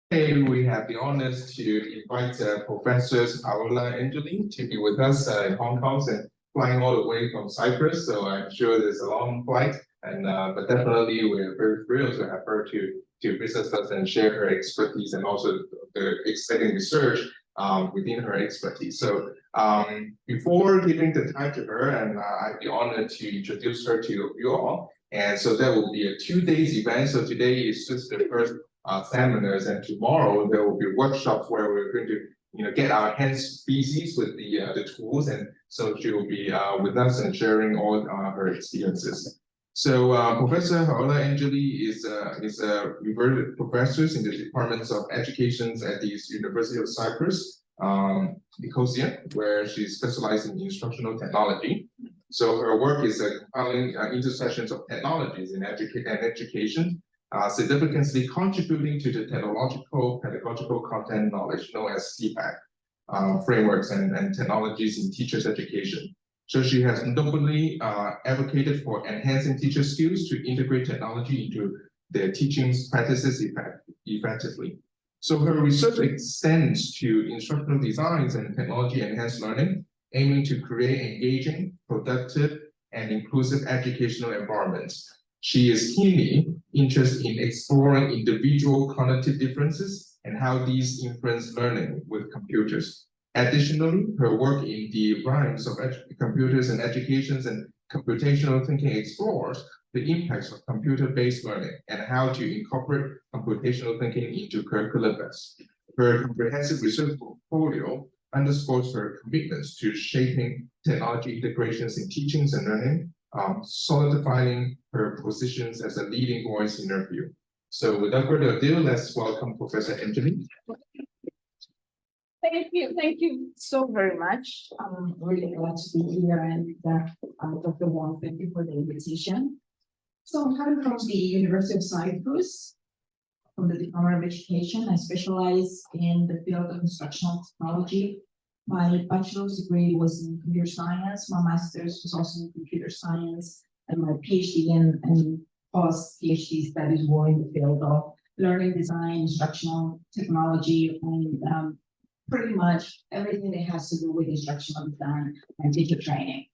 Today, we have the honors to invite Professors Charoula and Angeli to be with us in Hong Kong and flying all the way from Cyprus. So I'm sure there's a long flight, and but definitely we're very thrilled to have her to visit us and share her expertise and also the exciting research within her expertise. So before giving the time to her, and I'd be honored to introduce her to you all. And so that will be a 2 days event. So today is just the first seminars, and tomorrow there will be workshops where we're going to get our hands busy with the tools, and so she will be with us and sharing all her experiences. So Professor Charoula Angeli is a professor in the departments of education at the University of Cyprus, Nicosia, where she specializes in instructional technology. So her work is compiling intersections of technologies in education, significantly contributing to the pedagogical content knowledge known as TPACK frameworks and technologies in teachers' education. So she has notably advocated for enhancing teacher skills to integrate technology into their teaching practices effectively. So her research extends to instructional designs and technology-enhanced learning, aiming to create engaging, productive, and inclusive educational environments. She is keenly interested in exploring individual cognitive differences and how these influence learning with computers. Additionally, her work in the realms of computers and education and computational thinking explores the impacts of computer-based learning and how to incorporate computational thinking into curriculum. Her comprehensive research portfolio underscores her commitments to shaping technology integrations in teachings and learning, solidifying her positions as a leading voice in her field. So without further ado, let's welcome Professor Angeli. Thank you so very much. I'm really glad to be here, and Dr. Wong, thank you for the invitation. So I'm coming from the University of Cyprus, from the Department of Education. I specialize in the field of instructional technology. My bachelor's degree was in computer science, my master's was also in computer science, and my PhD and post-PhD studies were in the field of learning design, instructional technology, and pretty much everything that has to do with instructional design and teacher training.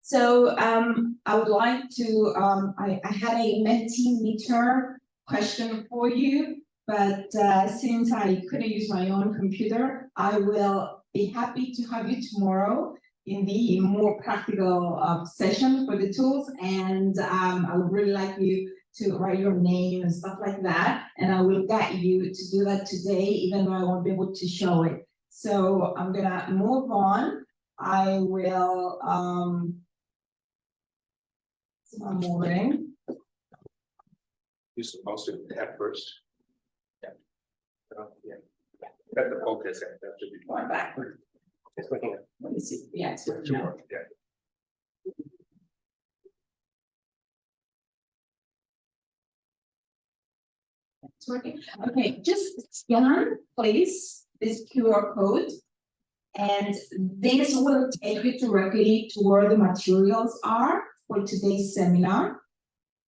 So I would like to, I had a Menti meter question for you, but since I couldn't use my own computer, I will be happy to have you tomorrow in the more practical session for the tools, and I would really like you to write your name and stuff like that, and I will get you to do that today, even though I won't be able to show it. So I'm gonna move on. I will, so I'm moving. You're supposed to have first. Yeah. Yeah. That's the focus, and that should be Going back. It's looking Let me see. Yeah, it's at working now. yeah. It's working. Okay, just scan, please, this QR code, and this will take you directly to where the materials are for today's seminar.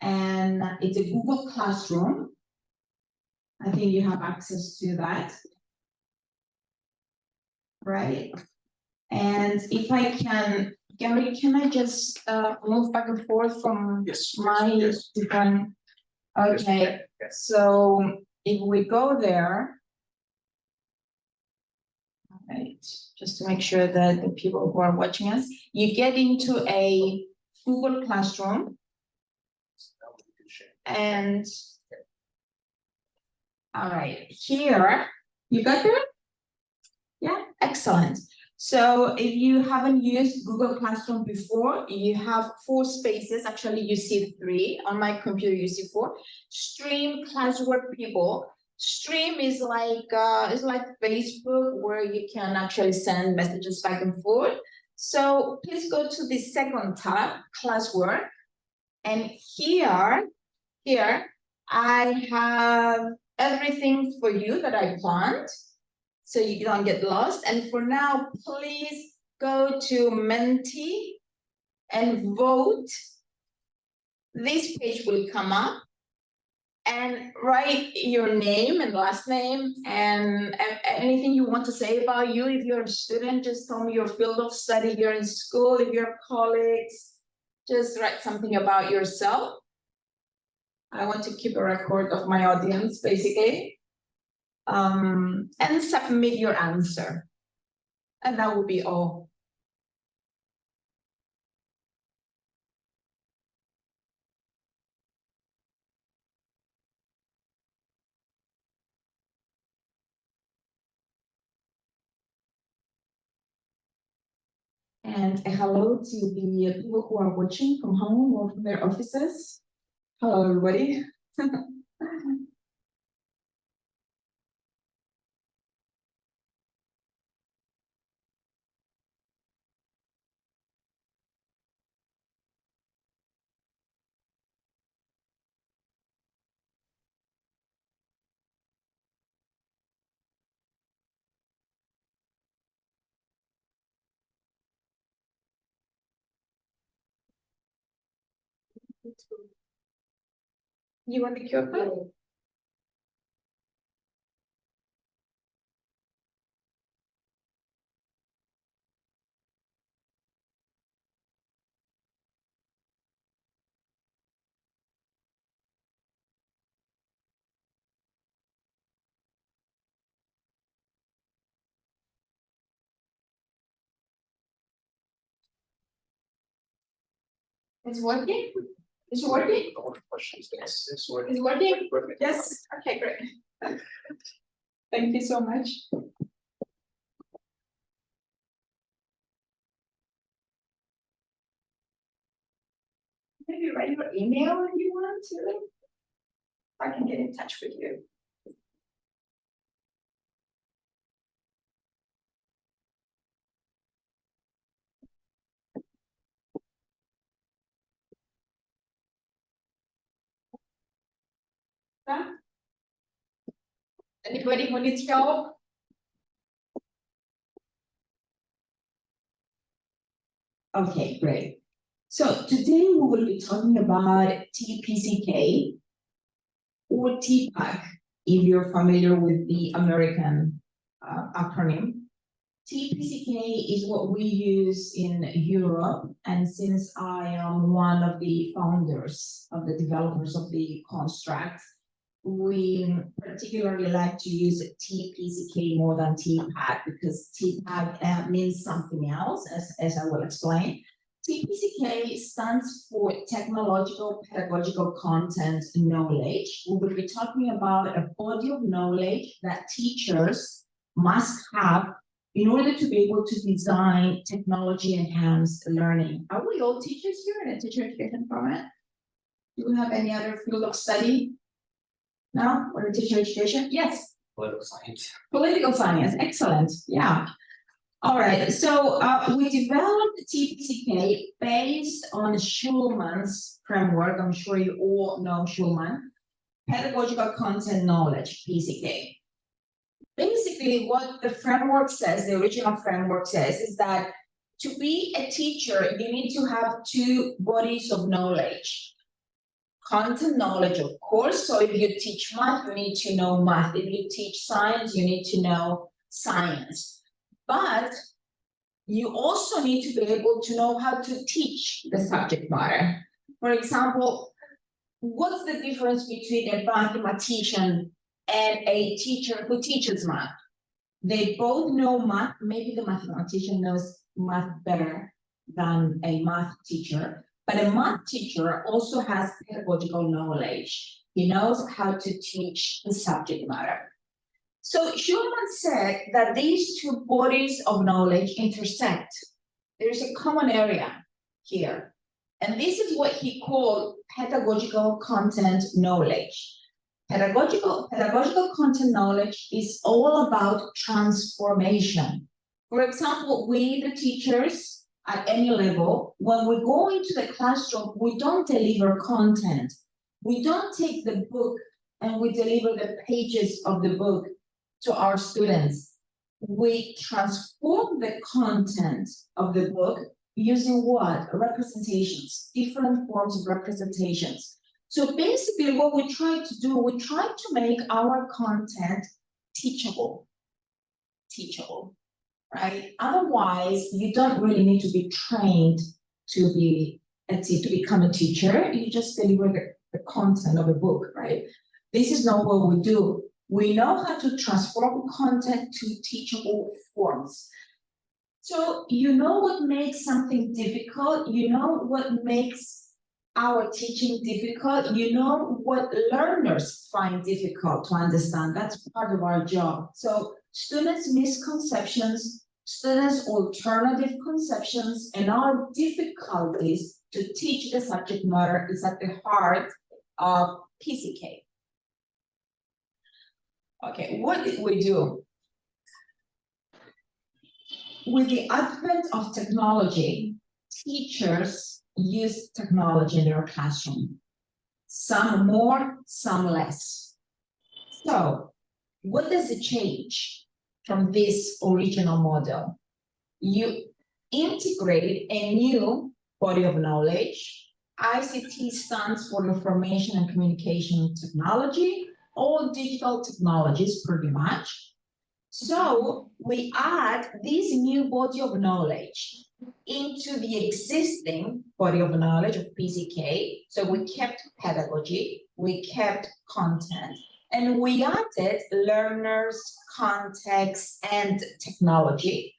And it's a Google Classroom. I think you have access to that, right? And if I can, Gary, can I just move back and forth from my different? Okay, so if we go there, all right, just to make sure that the people who are watching us, you get into a Google Classroom, and all right, here, you got there? Yeah, excellent. So if you haven't used Google Classroom before, you have 4 spaces. Actually, you see 3. On my computer, you see 4. Stream classwork people. Stream is like Facebook, where you can actually send messages back and forth. So please go to the second tab, classwork. And here I have everything for you that I planned, so you don't get lost. And for now, please go to Menti and vote. This page will come up. and write your name and last name and anything you want to say about you. If you're a student, just tell me your field of study, you're in school, if you're colleagues, just write something about yourself. I want to keep a record of my audience, basically. And submit your answer. And that will be all. And a hello to the people who are watching from home or from their offices. Hello, everybody. You want the QR code? It's working? Is it working? Yes, it's working. It's working? Yes. Okay, great. Thank you so much. Maybe write your email if you want to. I can get in touch with you. Yeah. Anybody who needs help? Okay, great. So today we will be talking about TPCK or TPACK, if you're familiar with the American acronym. TPCK is what we use in Europe, and since I am one of the founders of the developers of the construct, we particularly like to use TPCK more than TPACK because TPACK means something else, as I will explain. TPCK stands for Technological Pedagogical Content Knowledge. We will be talking about a body of knowledge that teachers must have in order to be able to design technology-enhanced learning. Are we all teachers here in a teacher education program? Do we have any other field of study? No? Or teacher education? Yes. Political science. Political science, excellent. Yeah. All right. So we developed TPCK based on Schulman's framework. I'm sure you all know Schulman. Pedagogical content knowledge, PCK. Basically, what the framework says, the original framework says, is that to be a teacher, you need to have two bodies of knowledge. Content knowledge, of course. So if you teach math, you need to know math. If you teach science, you need to know science. But you also need to be able to know how to teach the subject matter. For example, what's the difference between a mathematician and a teacher who teaches math? They both know math. Maybe the mathematician knows math better than a math teacher, but a math teacher also has pedagogical knowledge. He knows how to teach the subject matter. So Schulman said that these two bodies of knowledge intersect. There's a common area here. And this is what he called pedagogical content knowledge. Pedagogical content knowledge is all about transformation. For example, we, the teachers at any level, when we go into the classroom, we don't deliver content. We don't take the book and we deliver the pages of the book to our students. We transform the content of the book using what? Representations, different forms of representations. So basically what we try to do, we try to make our content teachable, right? Otherwise, you don't really need to be trained to become a teacher. You just deliver the content of a book, right? This is not what we do. We know how to transform content to teachable forms. So you know what makes something difficult, you know what makes our teaching difficult, you know what learners find difficult to understand. That's part of our job. So students' misconceptions, students' alternative conceptions, and our difficulties to teach the subject matter is at the heart of PCK. Okay, what did we do? With the advent of technology, teachers use technology in their classroom. Some more, some less. So, what does it change from this original model? You integrate a new body of knowledge. ICT stands for Information and Communication Technology, all digital technologies pretty much. So we add this new body of knowledge into the existing body of knowledge of PCK. So we kept pedagogy, we kept content, and we added learners, context, and technology.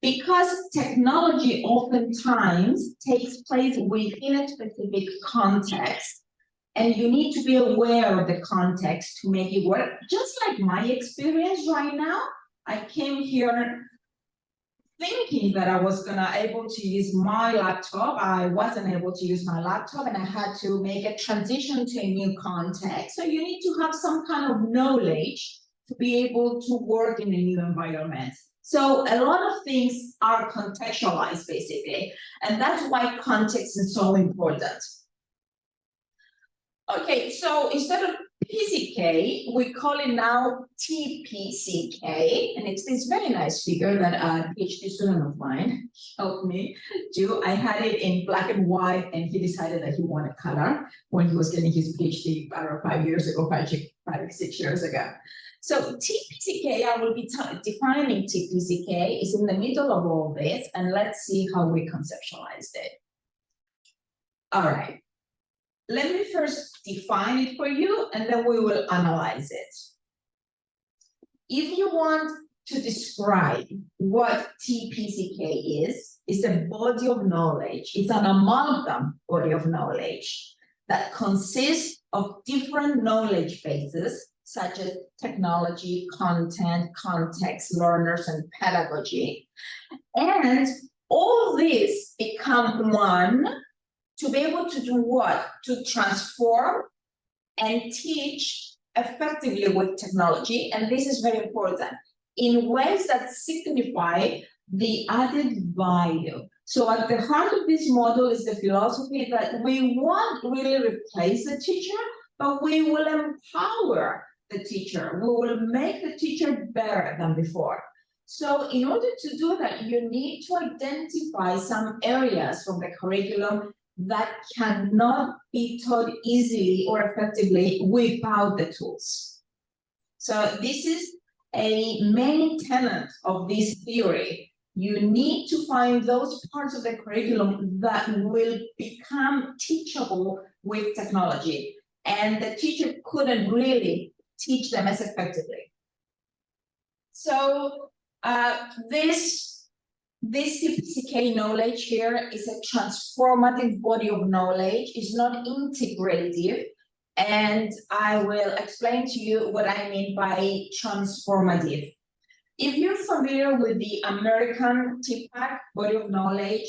Because technology oftentimes takes place within a specific context, and you need to be aware of the context to make it work. Just like my experience right now, I came here thinking that I was gonna able to use my laptop. I wasn't able to use my laptop, and I had to make a transition to a new context. So you need to have some kind of knowledge to be able to work in a new environment. So a lot of things are contextualized, basically, and that's why context is so important. Okay, so instead of PCK, we call it now TPCK, and it's this very nice figure that a PhD student of mine helped me do. I had it in black and white, and he decided that he wanted color when he was getting his PhD, I don't know, 5 years ago, 6 years ago. So TPCK, I will be defining TPCK, is in the middle of all this, and let's see how we conceptualized it. All right. Let me first define it for you, and then we will analyze it. If you want to describe what TPCK is, it's a body of knowledge. It's an amalgam body of knowledge that consists of different knowledge bases, such as technology, content, context, learners, and pedagogy. And all these become one to be able to do what? To transform and teach effectively with technology, and this is very important, in ways that signify the added value. So at the heart of this model is the philosophy that we won't really replace the teacher, but we will empower the teacher. We will make the teacher better than before. So in order to do that, you need to identify some areas from the curriculum that cannot be taught easily or effectively without the tools. So this is a main tenet of this theory. You need to find those parts of the curriculum that will become teachable with technology, and the teacher couldn't really teach them as effectively. So this TPCK knowledge here is a transformative body of knowledge. It's not integrative, and I will explain to you what I mean by transformative. If you're familiar with the American TPACK body of knowledge,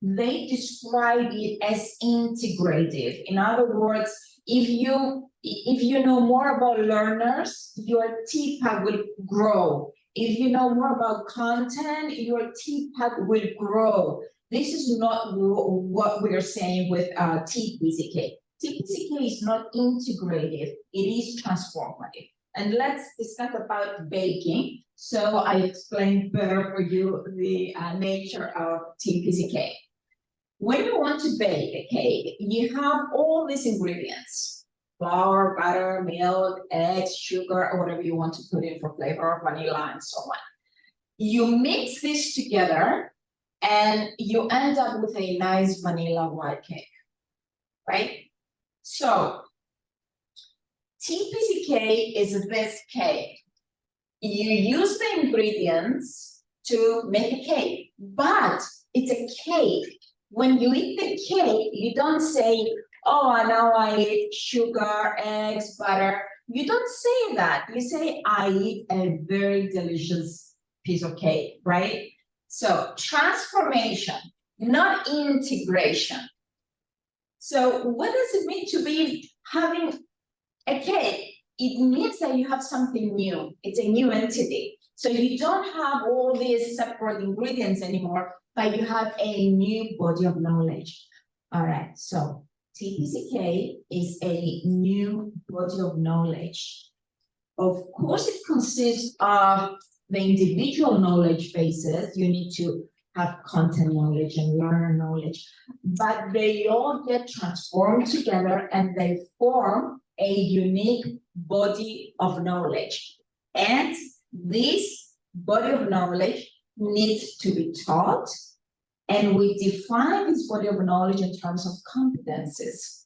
they describe it as integrative. In other words, if you know more about learners, your TPACK will grow. If you know more about content, your TPACK will grow. This is not what we're saying with TPCK. TPCK is not integrative, it is transformative. And let's discuss about baking. So I explained better for you the nature of TPCK. When you want to bake a cake, you have all these ingredients. flour, butter, milk, eggs, sugar, or whatever you want to put in for flavor, vanilla, and so on. You mix this together and you end up with a nice vanilla white cake, right? So TPCK is this cake. You use the ingredients to make a cake, but it's a cake. When you eat the cake, you don't say, oh, now I eat sugar, eggs, butter. You don't say that. You say, I eat a very delicious piece of cake, right? So transformation, not integration. So what does it mean to be having a cake? It means that you have something new. It's a new entity. So you don't have all these separate ingredients anymore, but you have a new body of knowledge. All right, so TPCK is a new body of knowledge. Of course, it consists of the individual knowledge bases. You need to have content knowledge and learner knowledge, but they all get transformed together and they form a unique body of knowledge. And this body of knowledge needs to be taught, and we define this body of knowledge in terms of competencies.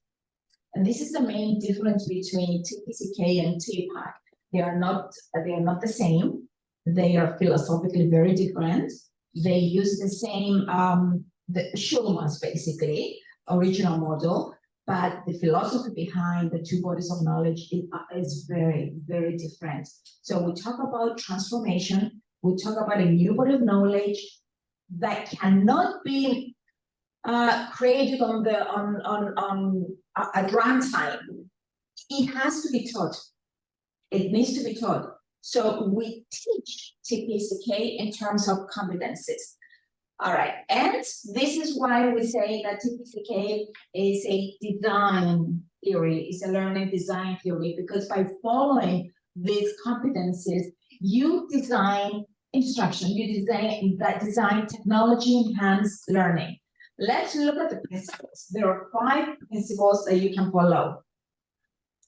And this is the main difference between TPCK and TPACK. They are not the same. They are philosophically very different. They use the same, the Schulman's basically, original model, but the philosophy behind the two bodies of knowledge is very, very different. So we talk about transformation, we talk about a new body of knowledge that cannot be created at runtime. It has to be taught. It needs to be taught. So we teach TPCK in terms of competencies. All right, and this is why we say that TPCK is a design theory, is a learning design theory, because by following these competencies, you design instruction, you design technology-enhanced learning. Let's look at the principles. There are 5 principles that you can follow.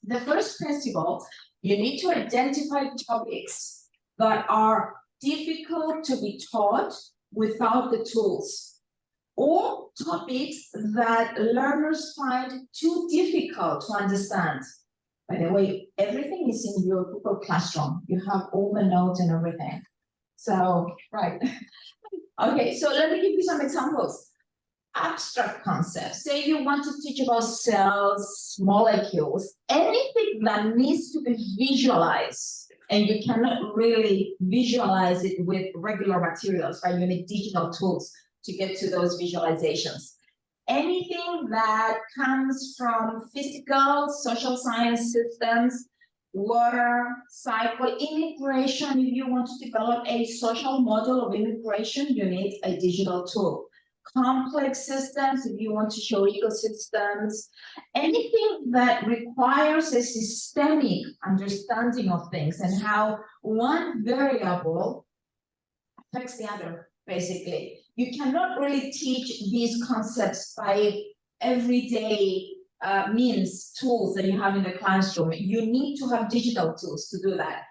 The first principle, you need to identify topics that are difficult to be taught without the tools, or topics that learners find too difficult to understand. By the way, everything is in your Google Classroom. You have all the notes and everything. So, right. Okay, so let me give you some examples. Abstract concepts. Say you want to teach about cells, molecules, anything that needs to be visualized, and you cannot really visualize it with regular materials, right? You need digital tools to get to those visualizations. Anything that comes from physical, social science systems, water, cycle, immigration, if you want to develop a social model of immigration, you need a digital tool. Complex systems, if you want to show ecosystems, anything that requires a systemic understanding of things and how one variable affects the other, basically. You cannot really teach these concepts by everyday means, tools that you have in the classroom. You need to have digital tools to do that.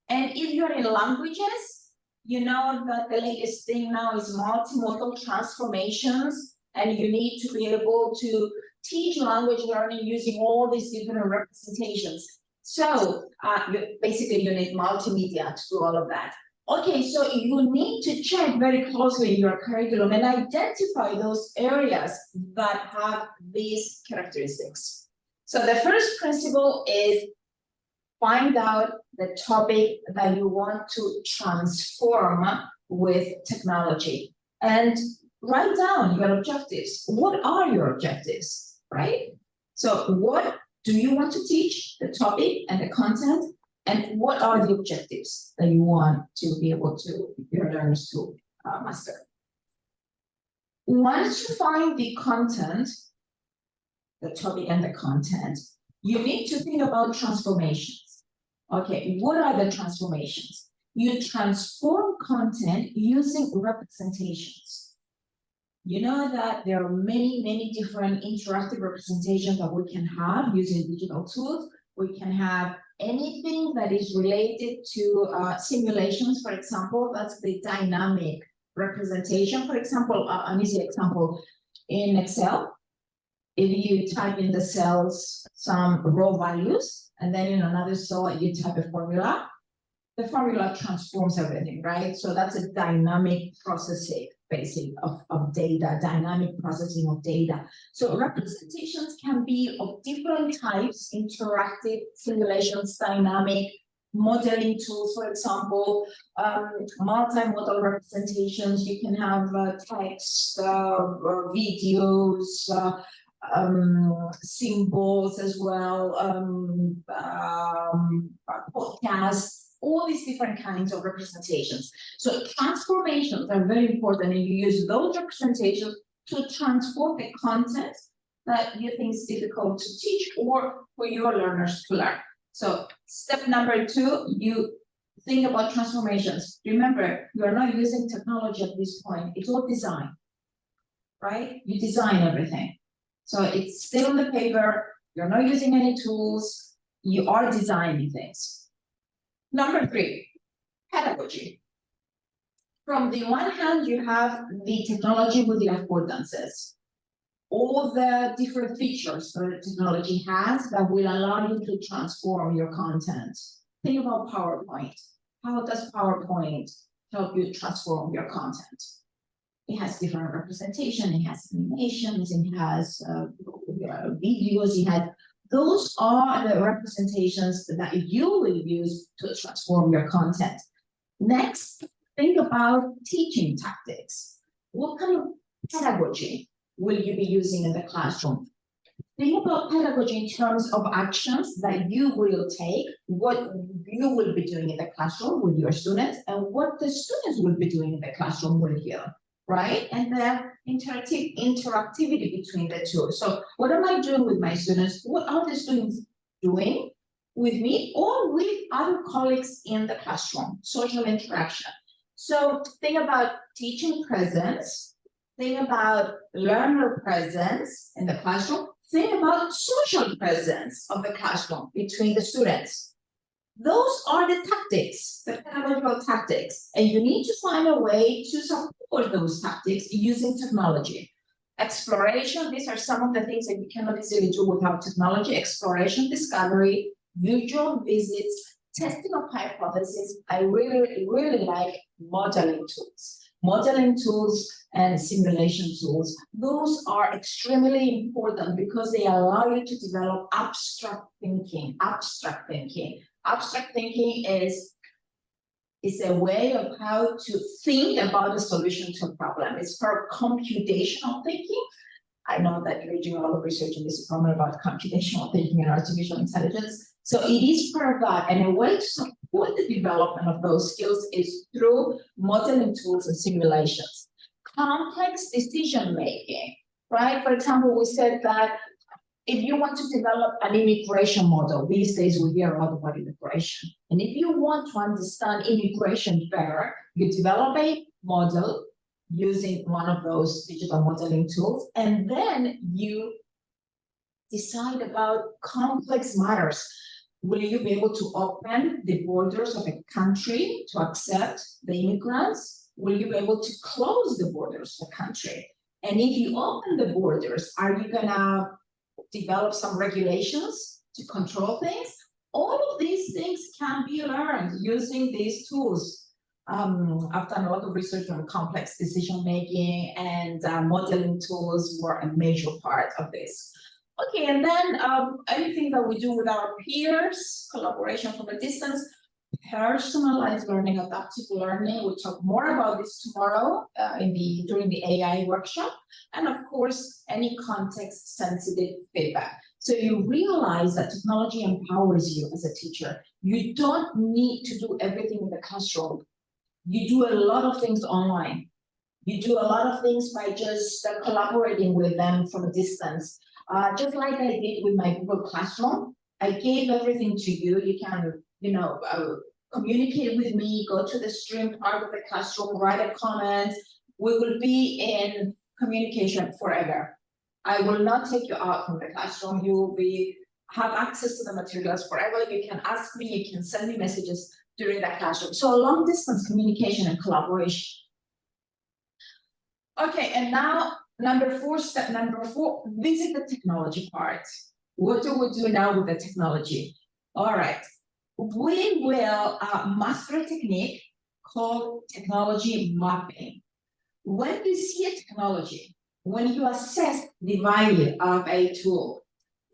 And if you're in languages, you know that the latest thing now is multimodal transformations, and you need to be able to teach language learning using all these different representations. So basically you need multimedia to do all of that. Okay, so you need to check very closely your curriculum and identify those areas that have these characteristics. So the first principle is find out the topic that you want to transform with technology and write down your objectives. What are your objectives, right? So what do you want to teach, the topic and the content, and what are the objectives that you want to be able to, your learners to master? Once you find the content, the topic and the content, you need to think about transformations. Okay, what are the transformations? You transform content using representations. You know that there are many different interactive representations that we can have using digital tools. We can have anything that is related to simulations, for example. That's the dynamic representation. For example, an easy example in Excel. If you type in the cells some raw values, and then in another cell you type a formula, the formula transforms everything, right? So that's a dynamic processing, basically, of data, dynamic processing of data. So representations can be of different types: interactive, simulations, dynamic, modeling tools, for example, multimodal representations. You can have text, videos, symbols as well, podcasts, all these different kinds of representations. So transformations are very important, and you use those representations to transform the content that you think is difficult to teach or for your learners to learn. So step number 2, you think about transformations. Remember, you are not using technology at this point. It's all design, right? You design everything. So it's still on the paper. You're not using any tools. You are designing things. Number 3, pedagogy. From the one hand, you have the technology with the affordances, all the different features that technology has that will allow you to transform your content. Think about PowerPoint. How does PowerPoint help you transform your content? It has different representation, it has animations, it has videos, it has, those are the representations that you will use to transform your content. Next, think about teaching tactics. What kind of pedagogy will you be using in the classroom? Think about pedagogy in terms of actions that you will take, what you will be doing in the classroom with your students, and what the students will be doing in the classroom with you, right? And the interactivity between the two. So what am I doing with my students? What are the students doing with me or with other colleagues in the classroom? Social interaction. So think about teaching presence, think about learner presence in the classroom, think about social presence of the classroom between the students. Those are the tactics, the pedagogical tactics, and you need to find a way to support those tactics using technology. Exploration, these are some of the things that you cannot easily do without technology. Exploration, discovery, visual visits, testing of hypotheses. I really like modeling tools. Modeling tools and simulation tools, those are extremely important because they allow you to develop abstract thinking. Abstract thinking is a way of how to think about a solution to a problem. It's for computational thinking. I know that you're doing a lot of research in this department about computational thinking and artificial intelligence. So it is part of that, and a way to support the development of those skills is through modeling tools and simulations. Complex decision making, right? For example, we said that if you want to develop an immigration model, these days we hear a lot about immigration. And if you want to understand immigration better, you develop a model using one of those digital modeling tools, and then you decide about complex matters. Will you be able to open the borders of a country to accept the immigrants? Will you be able to close the borders of the country? And if you open the borders, are you gonna develop some regulations to control things? All of these things can be learned using these tools. I've done a lot of research on complex decision making, and modeling tools were a major part of this. Okay, and then anything that we do with our peers, collaboration from a distance, personalized learning, adaptive learning. We'll talk more about this tomorrow during the AI workshop, and of course, any context-sensitive feedback. So you realize that technology empowers you as a teacher. You don't need to do everything in the classroom. You do a lot of things online. You do a lot of things by just collaborating with them from a distance. Just like I did with my Google Classroom, I gave everything to you. You can, communicate with me, go to the stream part of the classroom, write a comment. We will be in communication forever. I will not take you out from the classroom. You will have access to the materials forever. You can ask me, you can send me messages during the classroom. So long distance communication and collaboration. Okay, and now step number four, this is the technology part. What do we do now with the technology? All right, we will master a technique called technology mapping. When you see a technology, when you assess the value of a tool,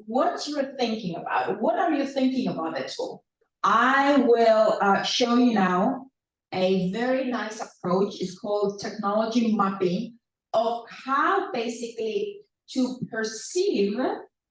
what you're thinking about, what are you thinking about the tool? I will show you now a very nice approach. It's called technology mapping, of how basically to perceive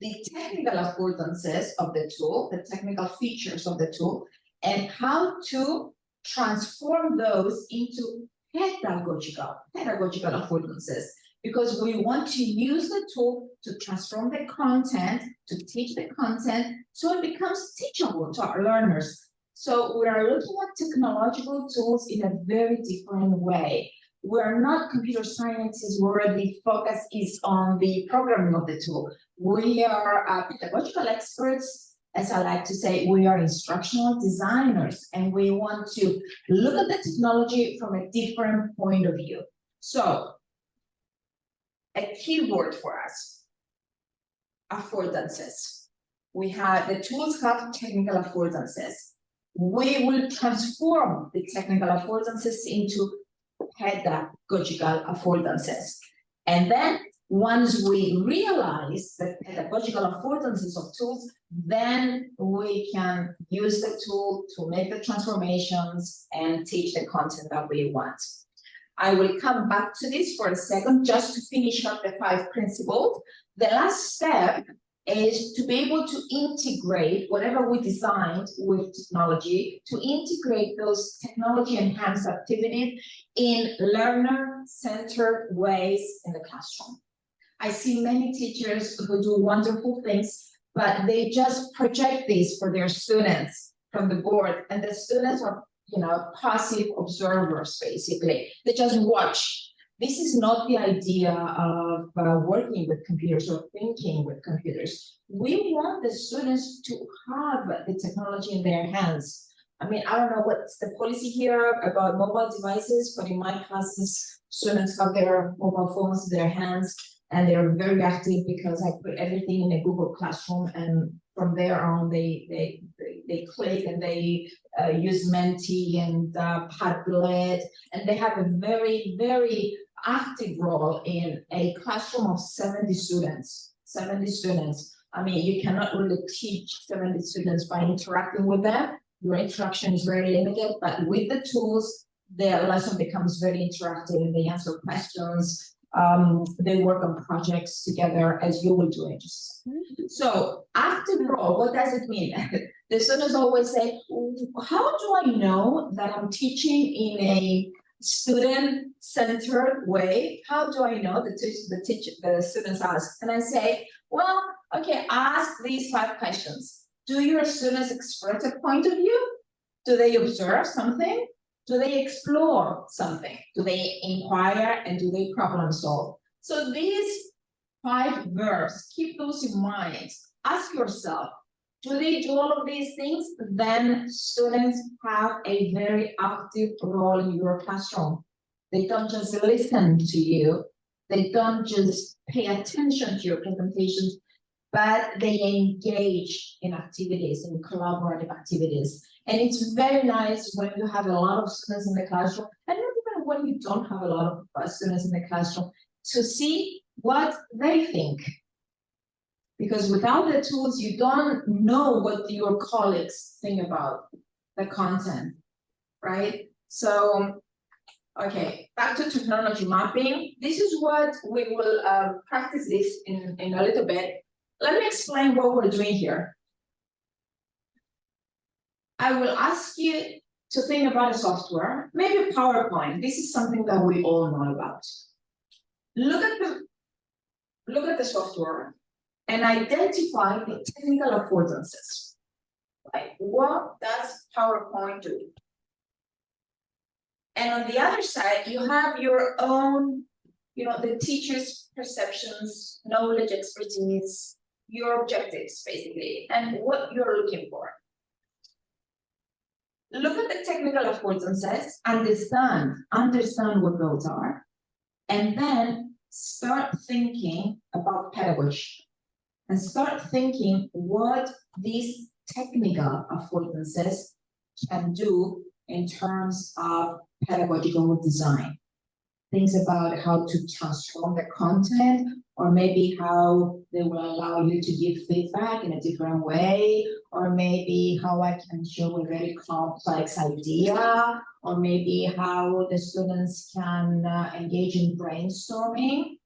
the technical affordances of the tool, the technical features of the tool, and how to transform those into pedagogical affordances, because we want to use the tool to transform the content, to teach the content, so it becomes teachable to our learners. So we are looking at technological tools in a very different way. We're not computer scientists where the focus is on the programming of the tool. We are pedagogical experts. As I like to say, we are instructional designers, and we want to look at the technology from a different point of view. So, a keyword for us, affordances. We have, the tools have technical affordances. We will transform the technical affordances into pedagogical affordances. And then once we realize the pedagogical affordances of tools, then we can use the tool to make the transformations and teach the content that we want. I will come back to this for a second, just to finish up the 5 principles. The last step is to be able to integrate whatever we designed with technology, to integrate those technology-enhanced activities in learner-centered ways in the classroom. I see many teachers who do wonderful things, but they just project this for their students from the board, and the students are, passive observers, basically. They just watch. This is not the idea of working with computers or thinking with computers. We want the students to have the technology in their hands. I mean, I don't know what's the policy here about mobile devices, but in my classes, students have their mobile phones in their hands, and they're very active because I put everything in a Google Classroom, and from there on, they click and they use Menti and Padlet, and they have a very, very active role in a classroom of 70 students. 70 students. I mean, you cannot really teach 70 students by interacting with them. Your interaction is very limited, but with the tools, their lesson becomes very interactive, and they answer questions. They work on projects together, as you will do in just a second. So active role, what does it mean? The students always say, how do I know that I'm teaching in a student-centered way? How do I know? The students ask, and I say, well, okay, ask these 5 questions. Do your students express a point of view? Do they observe something? Do they explore something? Do they inquire, and do they problem solve? So these 5 verbs, keep those in mind. Ask yourself, do they do all of these things? Then students have a very active role in your classroom. They don't just listen to you. They don't just pay attention to your presentations, but they engage in activities, in collaborative activities. And it's very nice when you have a lot of students in the classroom, and even when you don't have a lot of students in the classroom, to see what they think. Because without the tools, you don't know what your colleagues think about the content, right? So, okay, back to technology mapping. This is what we will practice this in a little bit. Let me explain what we're doing here. I will ask you to think about a software, maybe PowerPoint. This is something that we all know about. Look at the software and identify the technical affordances. Like, what does PowerPoint do? And on the other side, you have your own the teacher's perceptions, knowledge, expertise, your objectives, basically, and what you're looking for. Look at the technical affordances, understand what those are, and then start thinking about pedagogy, and start thinking what these technical affordances can do in terms of pedagogical design. Things about how to transform the content, or maybe how they will allow you to give feedback in a different way, or maybe how I can show a very complex idea, or maybe how the students can engage in brainstorming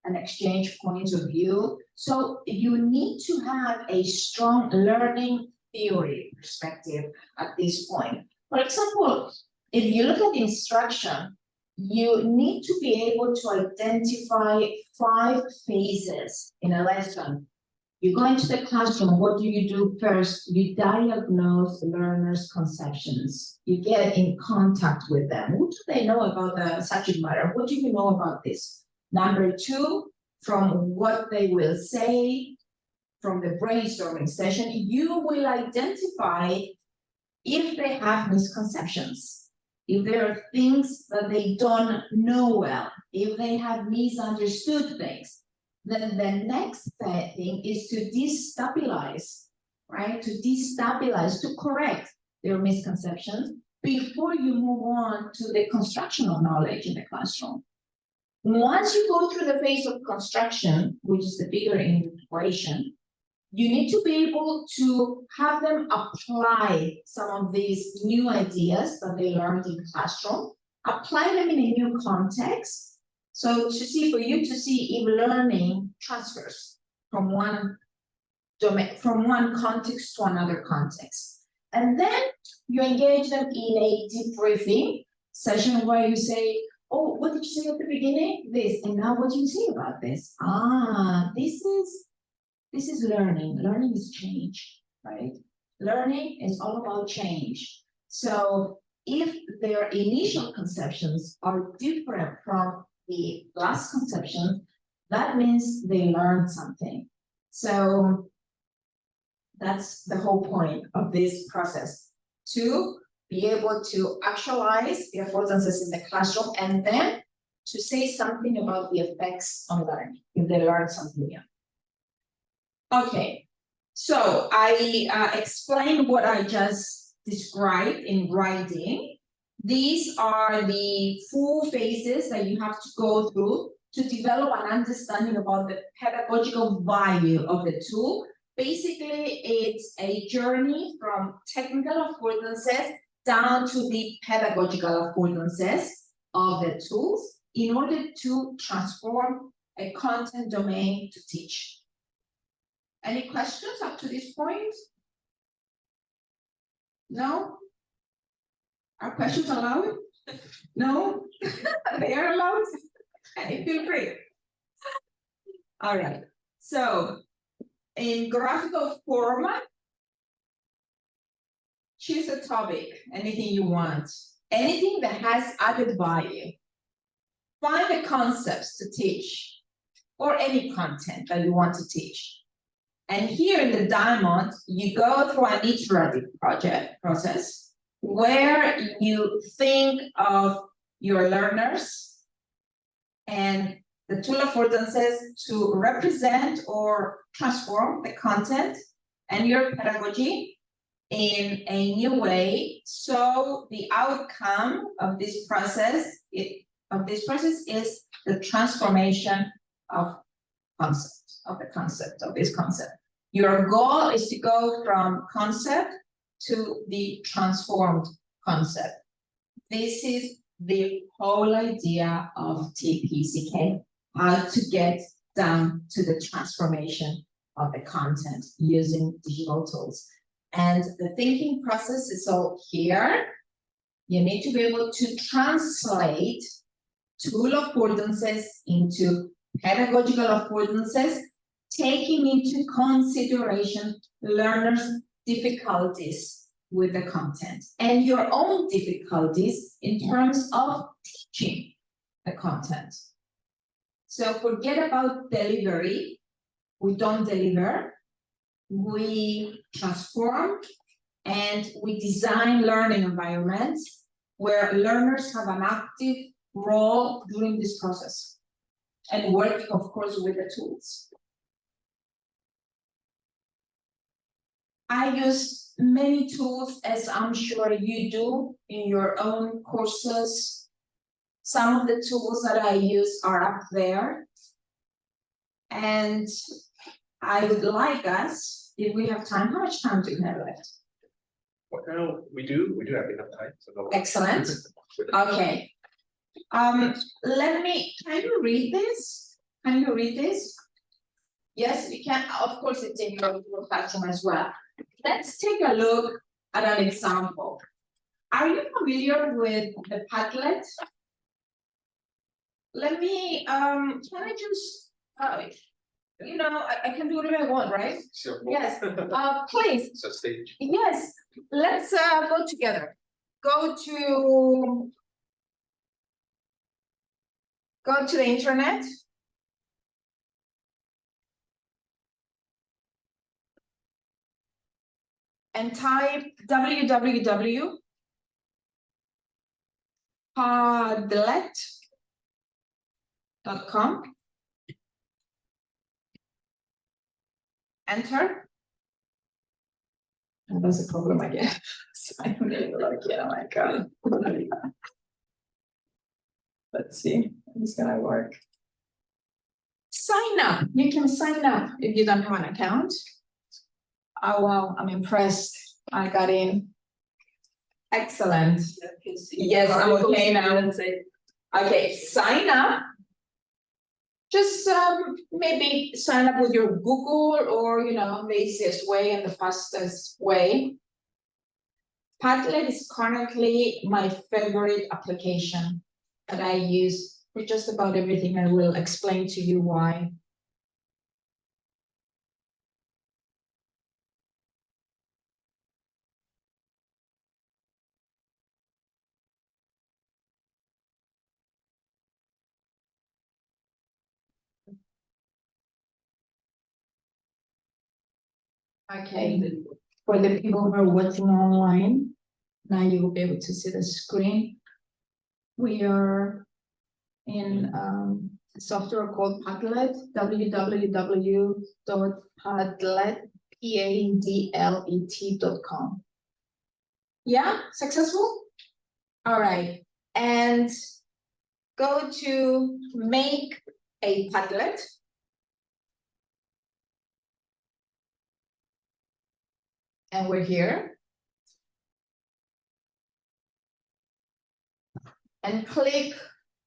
and exchange points of view. So you need to have a strong learning theory perspective at this point. For example, if you look at instruction, you need to be able to identify 5 phases in a lesson. You go into the classroom, what do you do first? You diagnose learners' conceptions. You get in contact with them. What do they know about the subject matter? What do you know about this? Number 2, from what they will say, from the brainstorming session, you will identify if they have misconceptions, if there are things that they don't know well, if they have misunderstood things. Then the next thing is to destabilize, right? To destabilize, to correct their misconceptions before you move on to the construction of knowledge in the classroom. Once you go through the phase of construction, which is the bigger integration, you need to be able to have them apply some of these new ideas that they learned in classroom, apply them in a new context. So for you to see if learning transfers from one domain, from one context to another context. And then you engage them in a debriefing session where you say, oh, what did you say at the beginning? This, and now what do you say about this? This is learning. Learning is change, right? Learning is all about change. So if their initial conceptions are different from the last conception, that means they learned something. So that's the whole point of this process, to be able to actualize the affordances in the classroom and then to say something about the effects on learning if they learn something new. Okay, so I explained what I just described in writing. These are the 4 phases that you have to go through to develop an understanding about the pedagogical value of the tool. Basically, it's a journey from technical affordances down to the pedagogical affordances of the tools in order to transform a content domain to teach. Any questions up to this point? No? Are questions allowed? No? They are allowed? Okay, feel free. All right. So, in graphical format, choose a topic, anything you want, anything that has added value. Find the concepts to teach, or any content that you want to teach. And here in the diamond, you go through an iterative process where you think of your learners and the tool affordances to represent or transform the content and your pedagogy in a new way. So the outcome of this process is the transformation of this concept. Your goal is to go from concept to the transformed concept. This is the whole idea of TPCK, how to get down to the transformation of the content using digital tools. And the thinking process is all here. You need to be able to translate tool affordances into pedagogical affordances, taking into consideration learners' difficulties with the content and your own difficulties in terms of teaching the content. So forget about delivery. We don't deliver. We transform and we design learning environments where learners have an active role during this process and working, of course, with the tools. I use many tools, as I'm sure you do in your own courses. Some of the tools that I use are up there. And I would like us, if we have time, how much time do we have left? Well, we do have enough time. So no. Excellent. Okay. Can you read this? Can you read this? Yes, we can. Of course, it's in your classroom as well. Let's take a look at an example. Are you familiar with the Padlet? Let me, can I just, I can do whatever I want, right? Sure. Yes, please. It's a stage. Yes, let's go together. Go to the internet. And type www.padlet.com. Enter. And that's a problem again. So I don't really like it. Oh my God. Let's see if it's gonna work. Sign up. You can sign up if you don't have an account. Oh wow, I'm impressed. I got in. Excellent. Yes, I'm okay now. Okay, sign up. Just maybe sign up with your Google or the easiest way and the fastest way. Padlet is currently my favorite application that I use for just about everything. I will explain to you why. Okay, for the people who are watching online, now you will be able to see the screen. We are in a software called Padlet, www.padlet.com. Yeah, successful? All right, and go to make a Padlet. And we're here. And click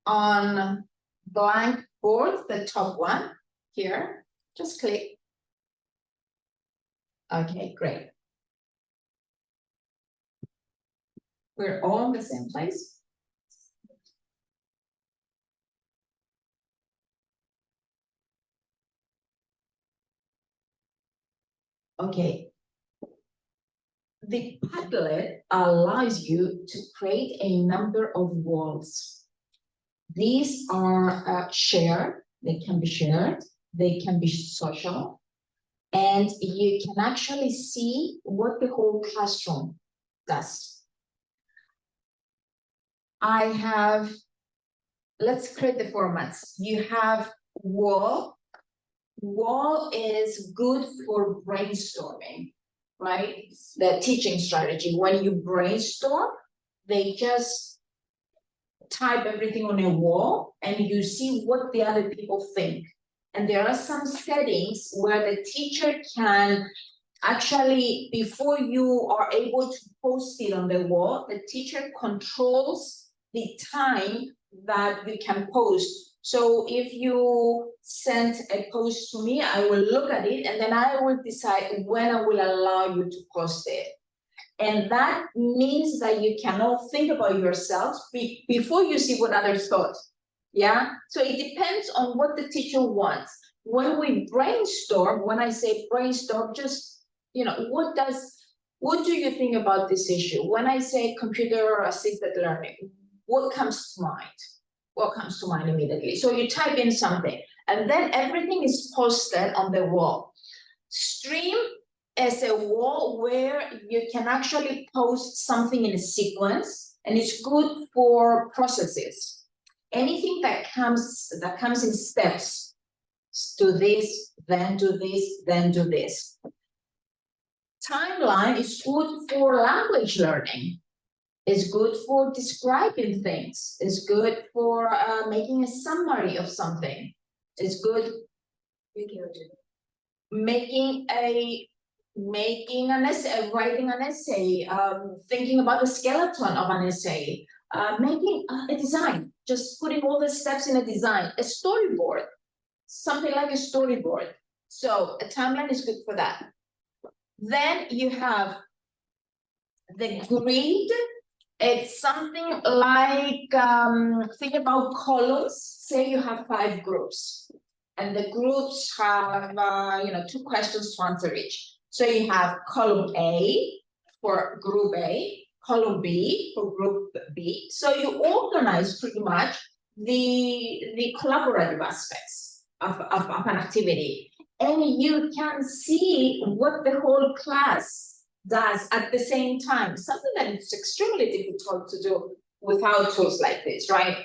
on blank board, the top one here. Just click. Okay, great. We're all in the same place. Okay. The Padlet allows you to create a number of walls. These are shared, they can be shared, they can be social, and you can actually see what the whole classroom does. Let's create the formats. You have wall. Wall is good for brainstorming. Right? The teaching strategy. When you brainstorm, they just type everything on a wall and you see what the other people think. And there are some settings where the teacher can actually, before you are able to post it on the wall, the teacher controls the time that you can post. So if you send a post to me, I will look at it and then I will decide when I will allow you to post it. And that means that you cannot think about yourself before you see what others thought. Yeah, so it depends on what the teacher wants. When we brainstorm, when I say brainstorm, just, what do you think about this issue? When I say computer assisted learning, what comes to mind? what comes to mind immediately? So you type in something, and then everything is posted on the wall. Stream is a wall where you can actually post something in a sequence, and it's good for processes. Anything that comes in steps. Do this, then do this, then do this. Timeline is good for language learning. It's good for describing things. It's good for making a summary of something. It's good making an essay, writing an essay, thinking about the skeleton of an essay, making a design, just putting all the steps in a design, a storyboard, something like a storyboard. So a timeline is good for that. Then you have the grid. It's something like, think about columns. Say you have 5 groups, and the groups have, 2 questions to answer each. So you have column A for group A, column B for group B. So you organize pretty much the collaborative aspects of an activity, and you can see what the whole class does at the same time, something that is extremely difficult to do without tools like this, right?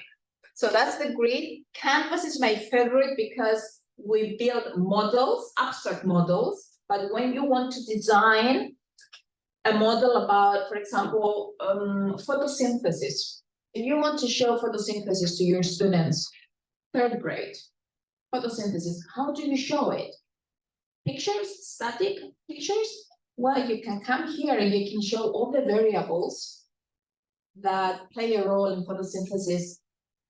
So that's the grid. Canvas is my favorite because we build models, abstract models, but when you want to design a model about, for example, photosynthesis, if you want to show photosynthesis to your students, 3rd grade, photosynthesis, how do you show it? Pictures, static pictures? Well, you can come here and you can show all the variables that play a role in photosynthesis.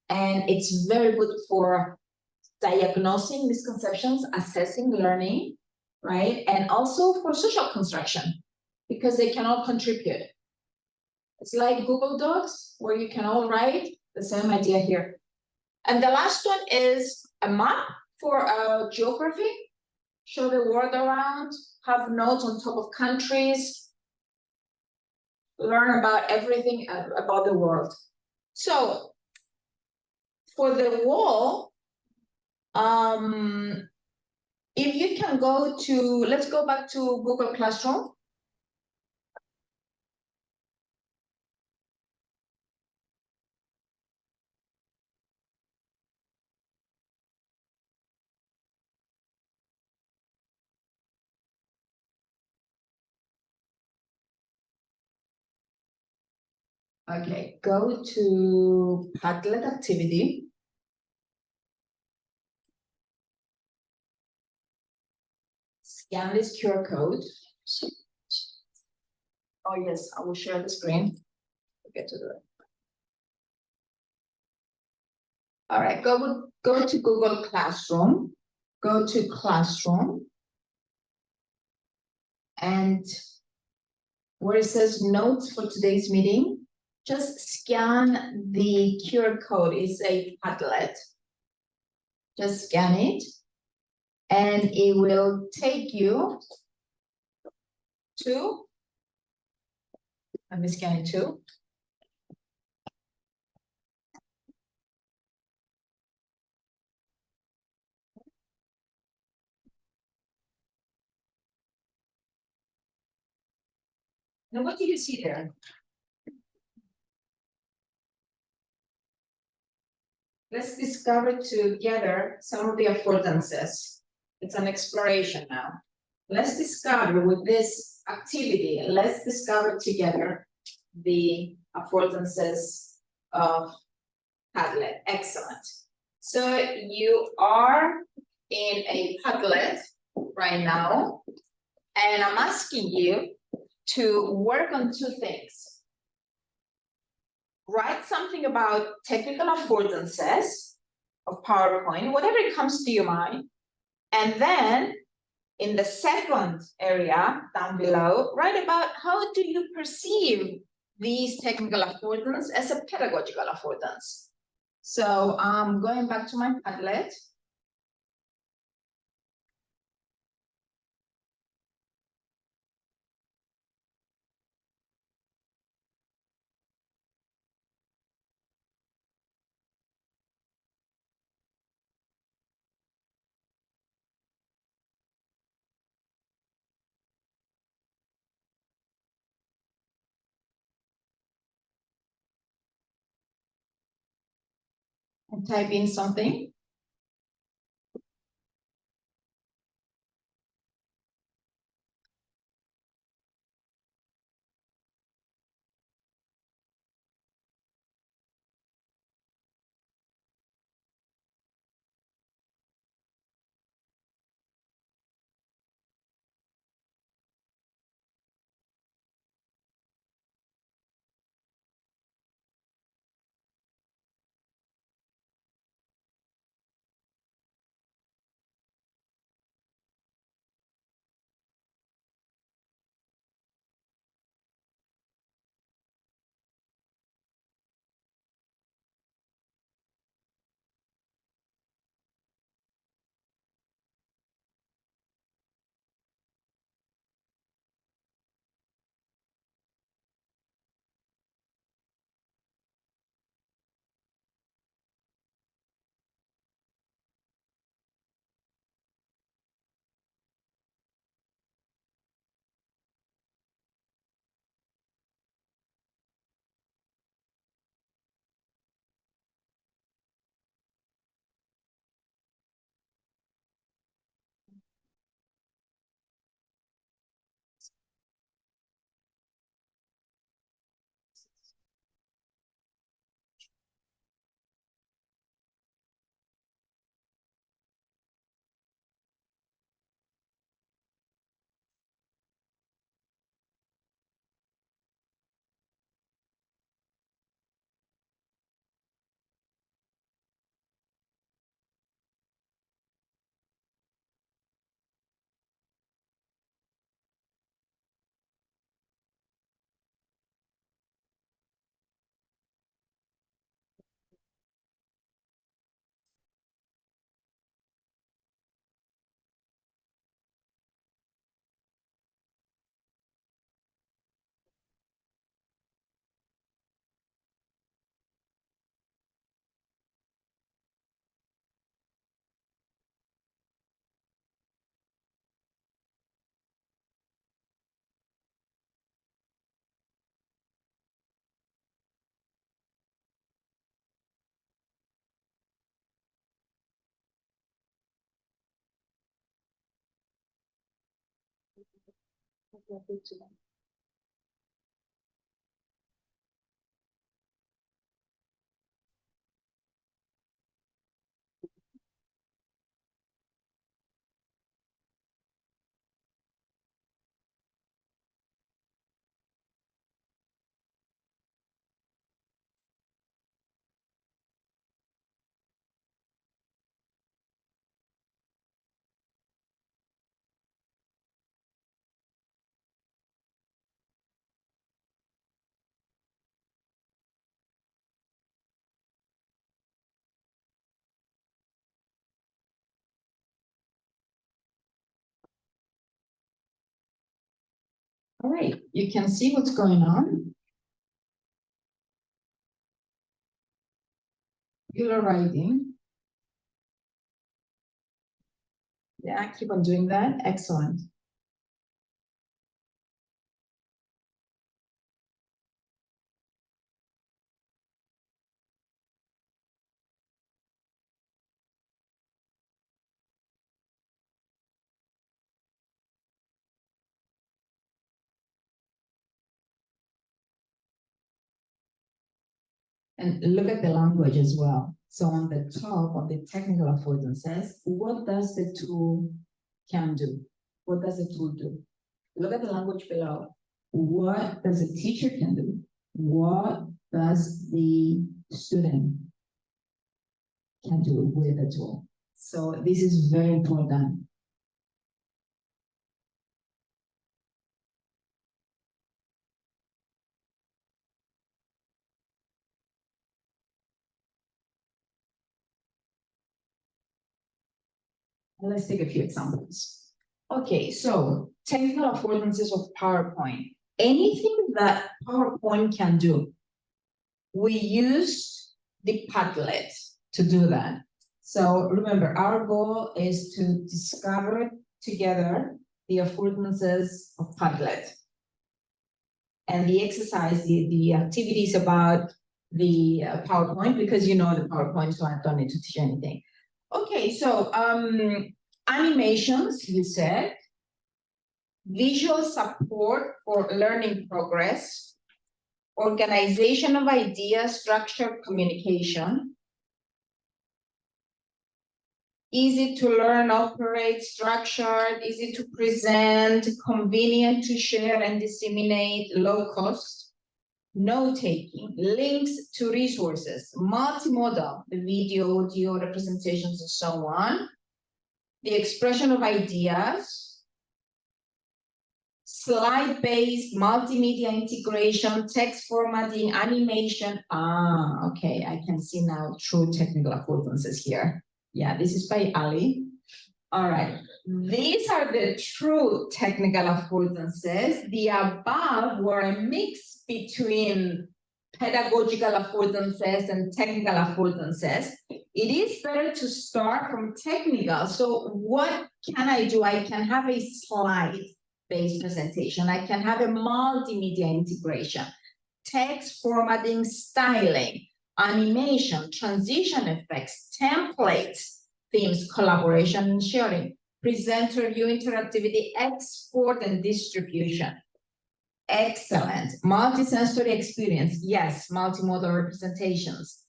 And it's very good for diagnosing misconceptions, assessing learning, right? And also for social construction, because they can all contribute. It's like Google Docs, where you can all write the same idea here. And the last one is a map for geography. Show the world around, have notes on top of countries, learn about everything about the world. So for the wall, if you can go to, let's go back to Google Classroom. Okay, go to Padlet activity. Scan this QR code. Oh yes, I will share the screen. Get to do it. All right, go to Google Classroom. Go to Classroom. And where it says notes for today's meeting, just scan the QR code. It's a Padlet. Just scan it, and it will take you to, let me scan it too. Now, what do you see there? Let's discover together some of the affordances. It's an exploration now. Let's discover with this activity, let's discover together the affordances of Padlet. Excellent. So you are in a Padlet right now, and I'm asking you to work on 2 things. Write something about technical affordances of PowerPoint, whatever it comes to your mind. And then in the second area down below, write about how do you perceive these technical affordances as a pedagogical affordance. So I'm going back to my Padlet. and type in something. All right, you can see what's going on. You're writing. Yeah, keep on doing that. Excellent. And look at the language as well. So on the top, on the technical affordances, what does the tool can do? What does the tool do? Look at the language below. What does a teacher can do? What does the student can do with the tool? So this is very important. Let's take a few examples. Okay, so technical affordances of PowerPoint. Anything that PowerPoint can do, we use the Padlet to do that. So remember, our goal is to discover together the affordances of Padlet. And the exercise, the activity is about the PowerPoint because you know the PowerPoint, so I don't need to teach anything. Okay, so animations, you said, visual support for learning progress, organization of ideas, structured communication, easy to learn, operate, structured, easy to present, convenient to share and disseminate, low cost, note-taking, links to resources, multimodal, the video, audio, representations, and so on, the expression of ideas, slide-based, multimedia integration, text formatting, animation. Ah, okay, I can see now true technical affordances here. Yeah, this is by Ali. All right, these are the true technical affordances. The above were a mix between pedagogical affordances and technical affordances. It is better to start from technical. So what can I do? I can have a slide-based presentation. I can have a multimedia integration, text formatting, styling, animation, transition effects, templates, themes, collaboration and sharing, presenter view interactivity, export and distribution. Excellent. Multisensory experience. Yes, multimodal representations.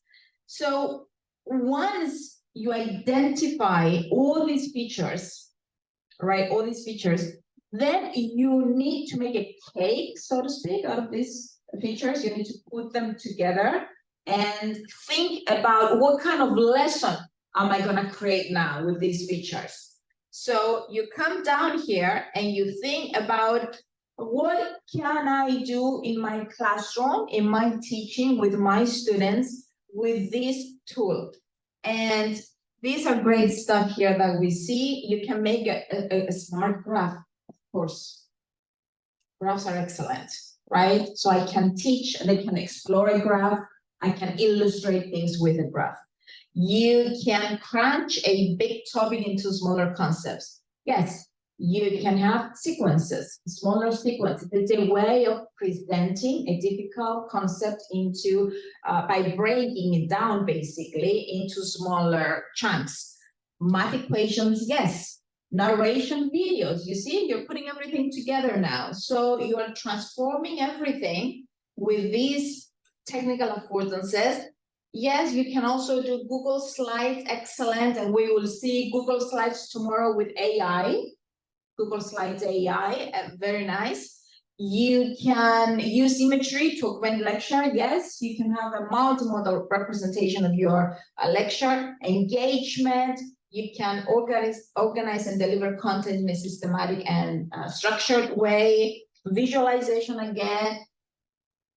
So once you identify all these features, right, all these features, then you need to make a cake, so to speak, out of these features. You need to put them together and think about what kind of lesson am I going to create now with these features. So you come down here and you think about what can I do in my classroom, in my teaching with my students with this tool. And these are great stuff here that we see. You can make a smart graph, of course. Graphs are excellent, right? So I can teach and they can explore a graph. I can illustrate things with a graph. You can crunch a big topic into smaller concepts. Yes, you can have sequences, smaller sequences. It's a way of presenting a difficult concept into, by breaking it down basically into smaller chunks. Math equations, yes. Narration videos, you see, you're putting everything together now. So you are transforming everything with these technical affordances. Yes, you can also do Google Slides, excellent, and we will see Google Slides tomorrow with AI. Google Slides AI, very nice. You can use imagery to augment lecture. Yes, you can have a multimodal representation of your lecture. Engagement, you can organize and deliver content in a systematic and structured way. Visualization again.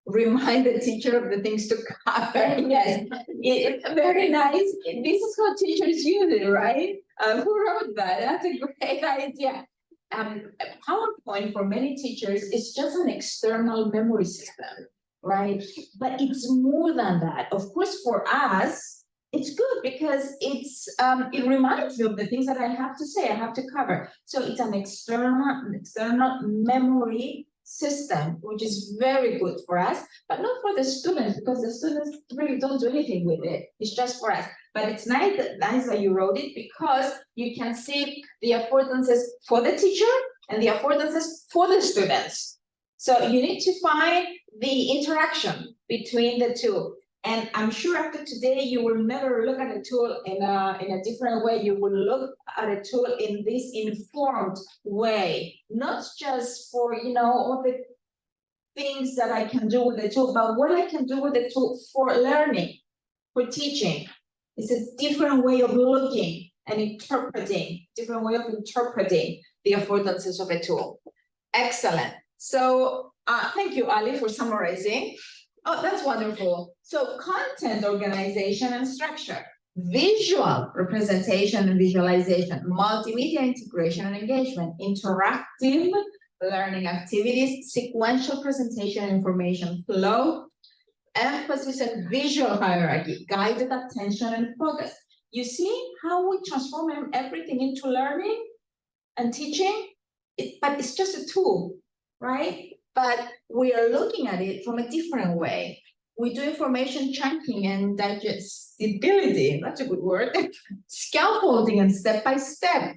Remind the teacher of the things to cover. Yes, it's very nice. This is how teachers use it, right? Who wrote that? That's a great idea. PowerPoint for many teachers is just an external memory system, right? But it's more than that. Of course, for us, it's good because it reminds me of the things that I have to say, I have to cover. So it's an external memory system, which is very good for us, but not for the students, because the students really don't do anything with it. It's just for us. But it's nice that you wrote it because you can see the affordances for the teacher and the affordances for the students. So you need to find the interaction between the two. And I'm sure after today, you will never look at a tool in a different way. You will look at a tool in this informed way, not just for, all the things that I can do with the tool, but what I can do with the tool for learning, for teaching. It's a different way of looking and interpreting, different way of interpreting the affordances of a tool. Excellent. So thank you, Ali, for summarizing. Oh, that's wonderful. So content organization and structure, visual representation and visualization, multimedia integration and engagement, interactive learning activities, sequential presentation information flow, emphasis on visual hierarchy, guided attention and focus. You see how we transform everything into learning and teaching? But it's just a tool, right? But we are looking at it from a different way. We do information chunking and digestibility, that's a good word, scaffolding and step-by-step,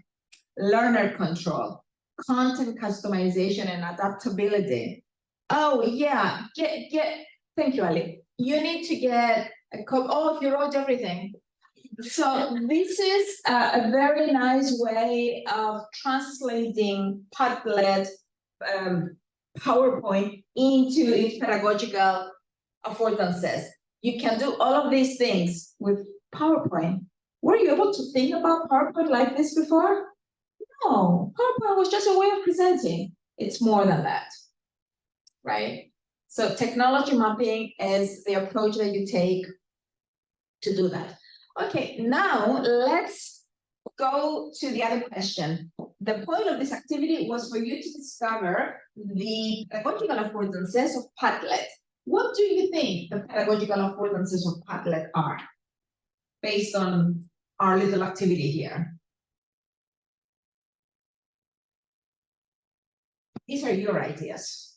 learner control, content customization and adaptability. Oh yeah, thank you, Ali. You need to get a copy. Oh, you wrote everything. So this is a very nice way of translating Padlet PowerPoint into its pedagogical affordances. You can do all of these things with PowerPoint. Were you able to think about PowerPoint like this before? No, PowerPoint was just a way of presenting. It's more than that, right? So technology mapping is the approach that you take to do that. Okay, now let's go to the other question. The point of this activity was for you to discover the pedagogical affordances of Padlet. What do you think the pedagogical affordances of Padlet are, based on our little activity here? These are your ideas.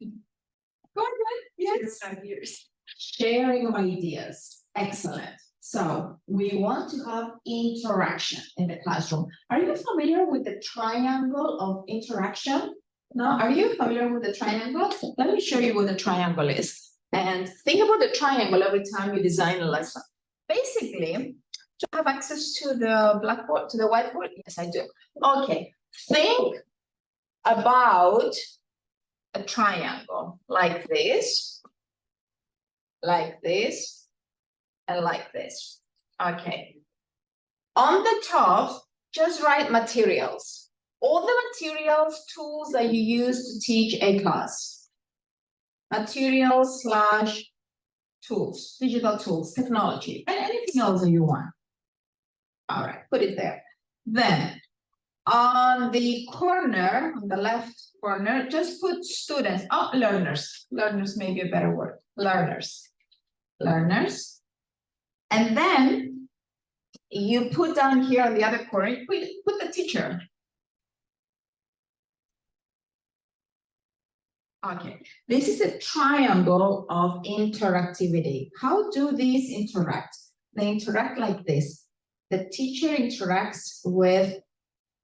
Go ahead. Yes. Ideas. Sharing of ideas. Excellent. So we want to have interaction in the classroom. Are you familiar with the triangle of interaction? No, are you familiar with the triangle? Let me show you what the triangle is. And think about the triangle every time you design a lesson. Basically, do you have access to the blackboard, to the whiteboard? Yes, I do. Okay, think about a triangle like this, and like this. Okay. On the top, just write materials. All the materials, tools that you use to teach a class. Materials / tools, digital tools, technology, and anything else that you want. All right, put it there. Then on the corner, on the left corner, just put students. Oh, learners. Learners may be a better word. Learners. Learners. And then you put down here on the other corner, put the teacher. Okay, this is a triangle of interactivity. How do these interact? They interact like this. The teacher interacts with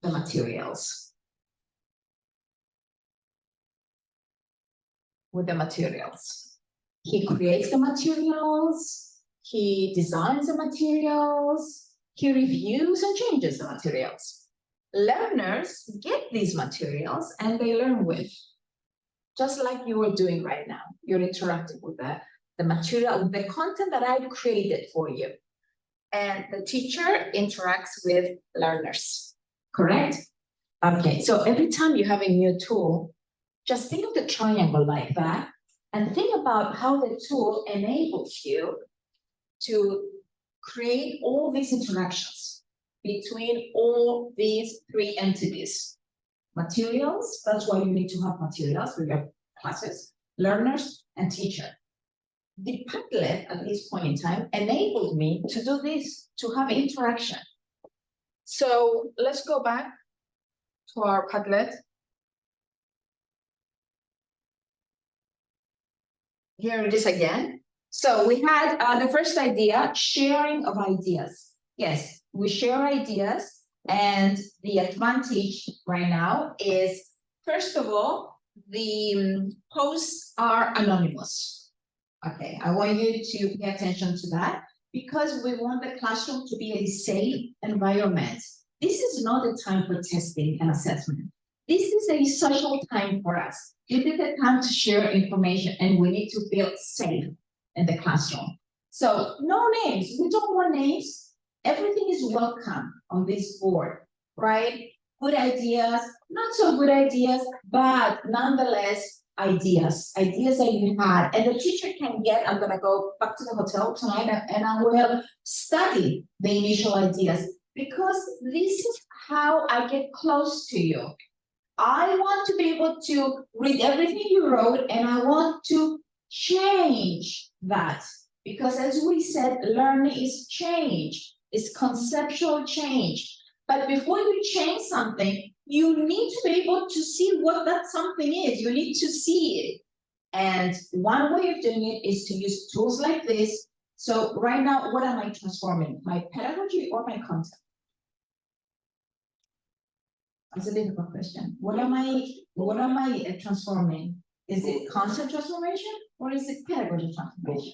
the materials. He creates the materials, he designs the materials, he reviews and changes the materials. Learners get these materials and they learn with. Just like you are doing right now. You're interacting with the material, with the content that I've created for you. And the teacher interacts with learners, correct? Okay, so every time you have a new tool, just think of the triangle like that and think about how the tool enables you to create all these interactions between all these three entities. Materials, that's why you need to have materials for your classes, learners, and teacher. The Padlet at this point in time enabled me to do this, to have interaction. So let's go back to our Padlet. Here it is again. So we had the first idea, sharing of ideas. Yes, we share ideas. And the advantage right now is, first of all, the posts are anonymous. Okay, I want you to pay attention to that because we want the classroom to be a safe environment. This is not a time for testing and assessment. This is a social time for us. This is a time to share information and we need to feel safe in the classroom. So no names, we don't want names. Everything is welcome on this board, right? Good ideas, not so good ideas, but nonetheless, ideas that you had. And the teacher can get, I'm gonna go back to the hotel tonight and I will study the initial ideas because this is how I get close to you. I want to be able to read everything you wrote and I want to change that. Because as we said, learning is change. It's conceptual change. But before you change something, you need to be able to see what that something is. You need to see it. And one way of doing it is to use tools like this. So right now, what am I transforming? My pedagogy or my content? That's a difficult question. What am I transforming? Is it content transformation or is it pedagogy transformation?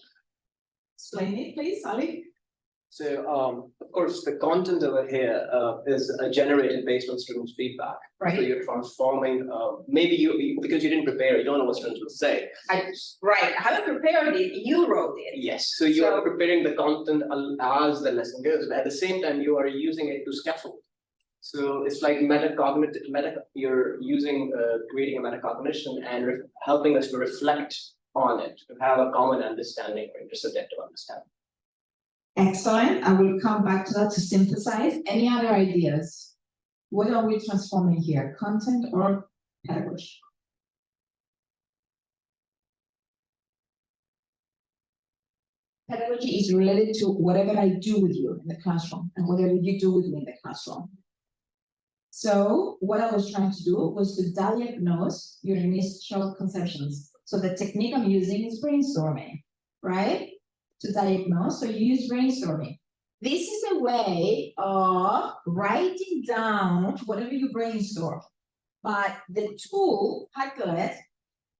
Explain it, please, Ali. So, of course, the content over here is generated based on students' feedback. Right. So you're transforming, maybe because you didn't prepare, you don't know what students will say. Right, I haven't prepared it, you wrote it. Yes, so you are preparing the content as the lesson goes, but at the same time, you are using it to scaffold. So it's like you're using, creating a metacognition and helping us to reflect on it, to have a common understanding or intersubjective understanding. Excellent, I will come back to that to synthesize. Any other ideas? What are we transforming here, content or pedagogy? Pedagogy is related to whatever I do with you in the classroom and whatever you do with me in the classroom. So what I was trying to do was to diagnose your initial conceptions. So the technique I'm using is brainstorming, right? To diagnose, so you use brainstorming. This is a way of writing down whatever you brainstorm. But the tool, Padlet,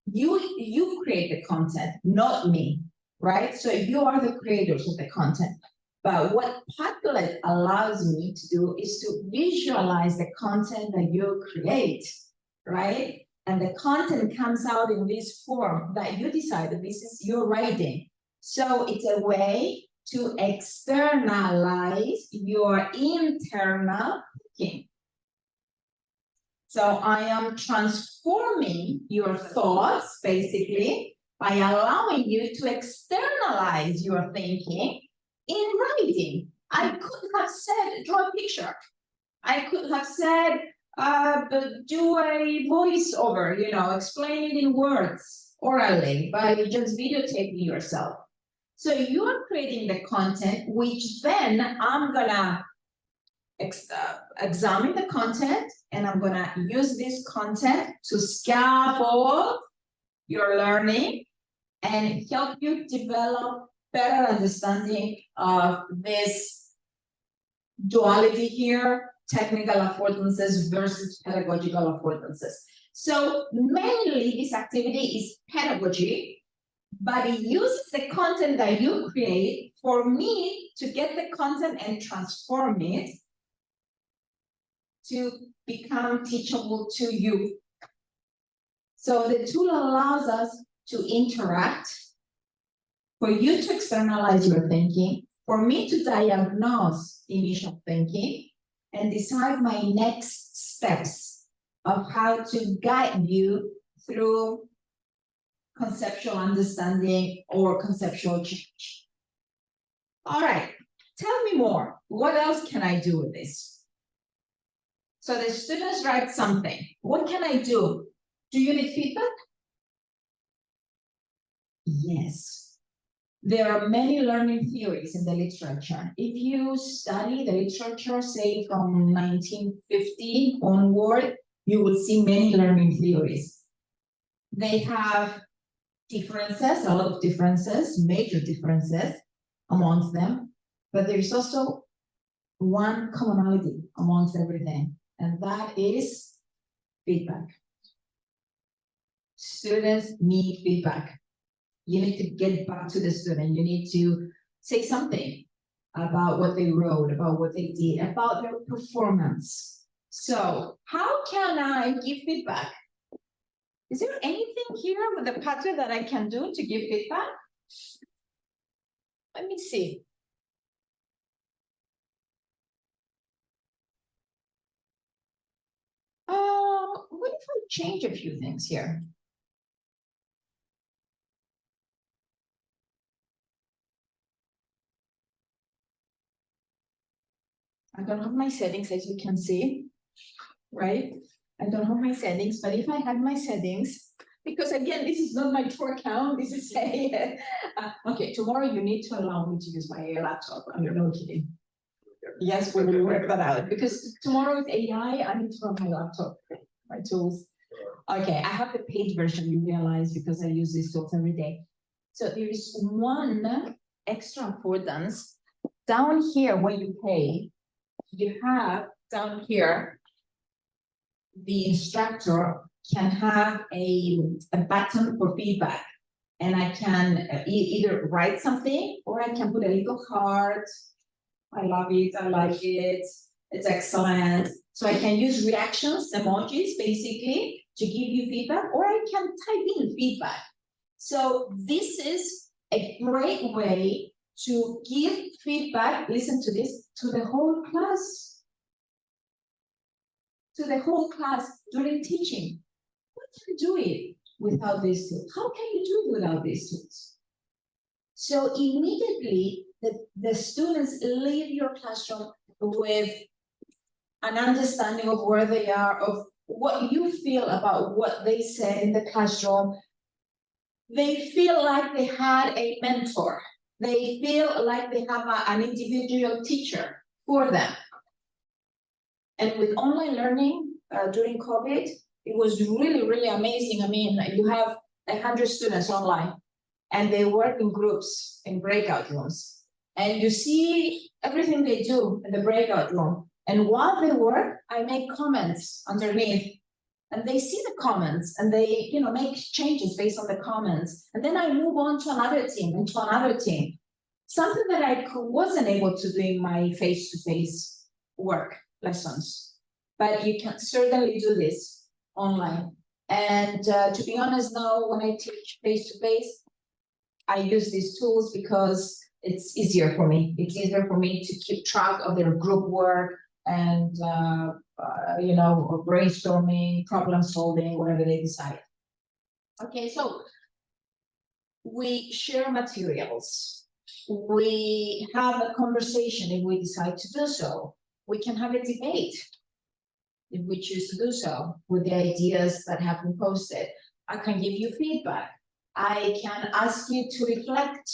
you create the content, not me, right? So you are the creators of the content. But what Padlet allows me to do is to visualize the content that you create, right? And the content comes out in this form that you decide that this is your writing. So it's a way to externalize your internal thinking. So I am transforming your thoughts, basically, by allowing you to externalize your thinking in writing. I could have said, draw a picture. I could have said, do a voiceover, explain it in words orally by just videotaping yourself. So you are creating the content, which then I'm gonna examine the content, and I'm gonna use this content to scaffold your learning and help you develop better understanding of this duality here, technical affordances versus pedagogical affordances. So mainly this activity is pedagogy, but it uses the content that you create for me to get the content and transform it to become teachable to you. So the tool allows us to interact, for you to externalize your thinking, for me to diagnose initial thinking, and decide my next steps of how to guide you through conceptual understanding or conceptual change. All right, tell me more. What else can I do with this? So the students write something. What can I do? Do you need feedback? Yes. There are many learning theories in the literature. If you study the literature, say from 1950 onward, you will see many learning theories. They have differences, a lot of differences, major differences amongst them, but there's also one commonality amongst everything, and that is feedback. Students need feedback. You need to get back to the student. You need to say something about what they wrote, about what they did, about their performance. So how can I give feedback? Is there anything here with the pattern that I can do to give feedback? Let me see. What if I change a few things here? I don't have my settings, as you can see, right? I don't have my settings, but if I had my settings, because again, this is not my true account, this is a, okay, tomorrow you need to allow me to use my laptop, I'm not kidding. Yes, we will work that out, because tomorrow is AI, I need to run my laptop, my tools. Okay, I have the paid version, you realize, because I use this tools every day. So there is one extra importance. Down here, when you pay, you have down here, the instructor can have a button for feedback. And I can either write something or I can put a little heart. I love it, I like it, it's excellent. So I can use reactions, emojis, basically, to give you feedback, or I can type in feedback. So this is a great way to give feedback, listen to this, to the whole class. To the whole class during teaching. What can you do it without these tools? How can you do it without these tools? So immediately, the students leave your classroom with an understanding of where they are, of what you feel about what they said in the classroom. They feel like they had a mentor. They feel like they have an individual teacher for them. And with online learning during COVID, it was really, really amazing. I mean, you have 100 students online and they work in groups, in breakout rooms. And you see everything they do in the breakout room. And while they work, I make comments underneath. And they see the comments and they, make changes based on the comments. And then I move on to another team and to another team. Something that I wasn't able to do in my face-to-face work lessons. But you can certainly do this online. And to be honest now, when I teach face-to-face, I use these tools because it's easier for me. It's easier for me to keep track of their group work and, brainstorming, problem solving, whatever they decide. Okay, so we share materials. We have a conversation if we decide to do so. We can have a debate if we choose to do so with the ideas that have been posted. I can give you feedback. I can ask you to reflect.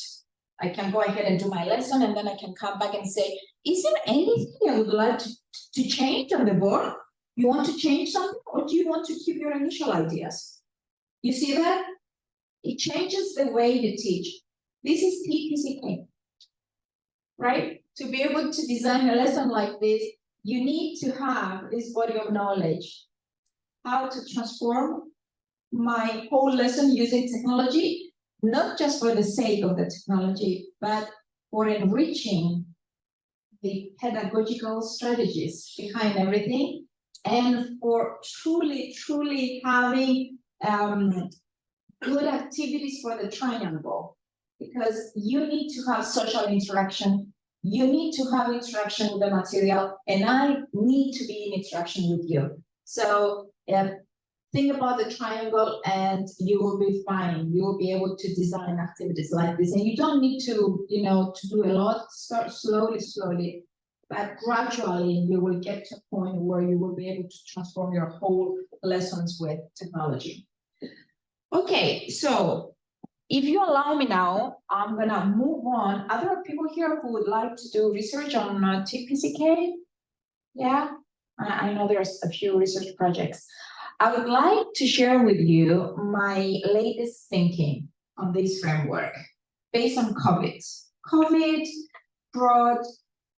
I can go ahead and do my lesson and then I can come back and say, is there anything I would like to change on the board? You want to change something or do you want to keep your initial ideas? You see that? It changes the way you teach. This is TPACK, right? To be able to design a lesson like this, you need to have this body of knowledge. How to transform my whole lesson using technology, not just for the sake of the technology, but for enriching the pedagogical strategies behind everything, and for truly, truly having good activities for the triangle, because you need to have social interaction, you need to have interaction with the material, and I need to be in interaction with you. So think about the triangle and you will be fine. You will be able to design activities like this. And you don't need to, to do a lot. Start slowly, but gradually you will get to a point where you will be able to transform your whole lessons with technology. Okay, so if you allow me now, I'm gonna move on. Are there people here who would like to do research on TPACK? Yeah, I know there's a few research projects. I would like to share with you my latest thinking on this framework based on COVID. COVID brought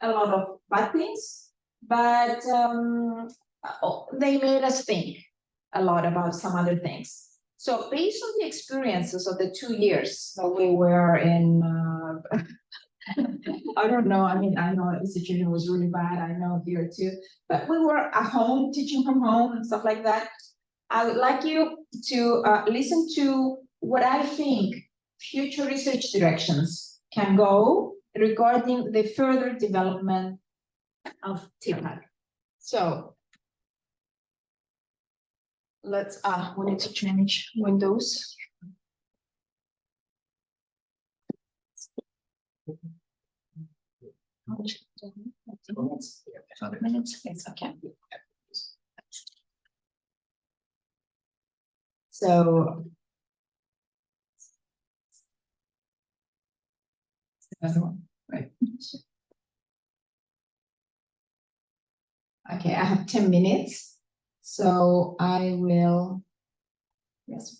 a lot of bad things, but they made us think a lot about some other things. So based on the experiences of the 2 years that we were in, I don't know, I mean, I know the situation was really bad, I know here too, but we were at home, teaching from home and stuff like that. I would like you to listen to what I think future research directions can go regarding the further development of TPACK. So let's, we need to change windows. Minutes, it's okay. So, another one, right? Okay, I have 10 minutes, so I will Yes.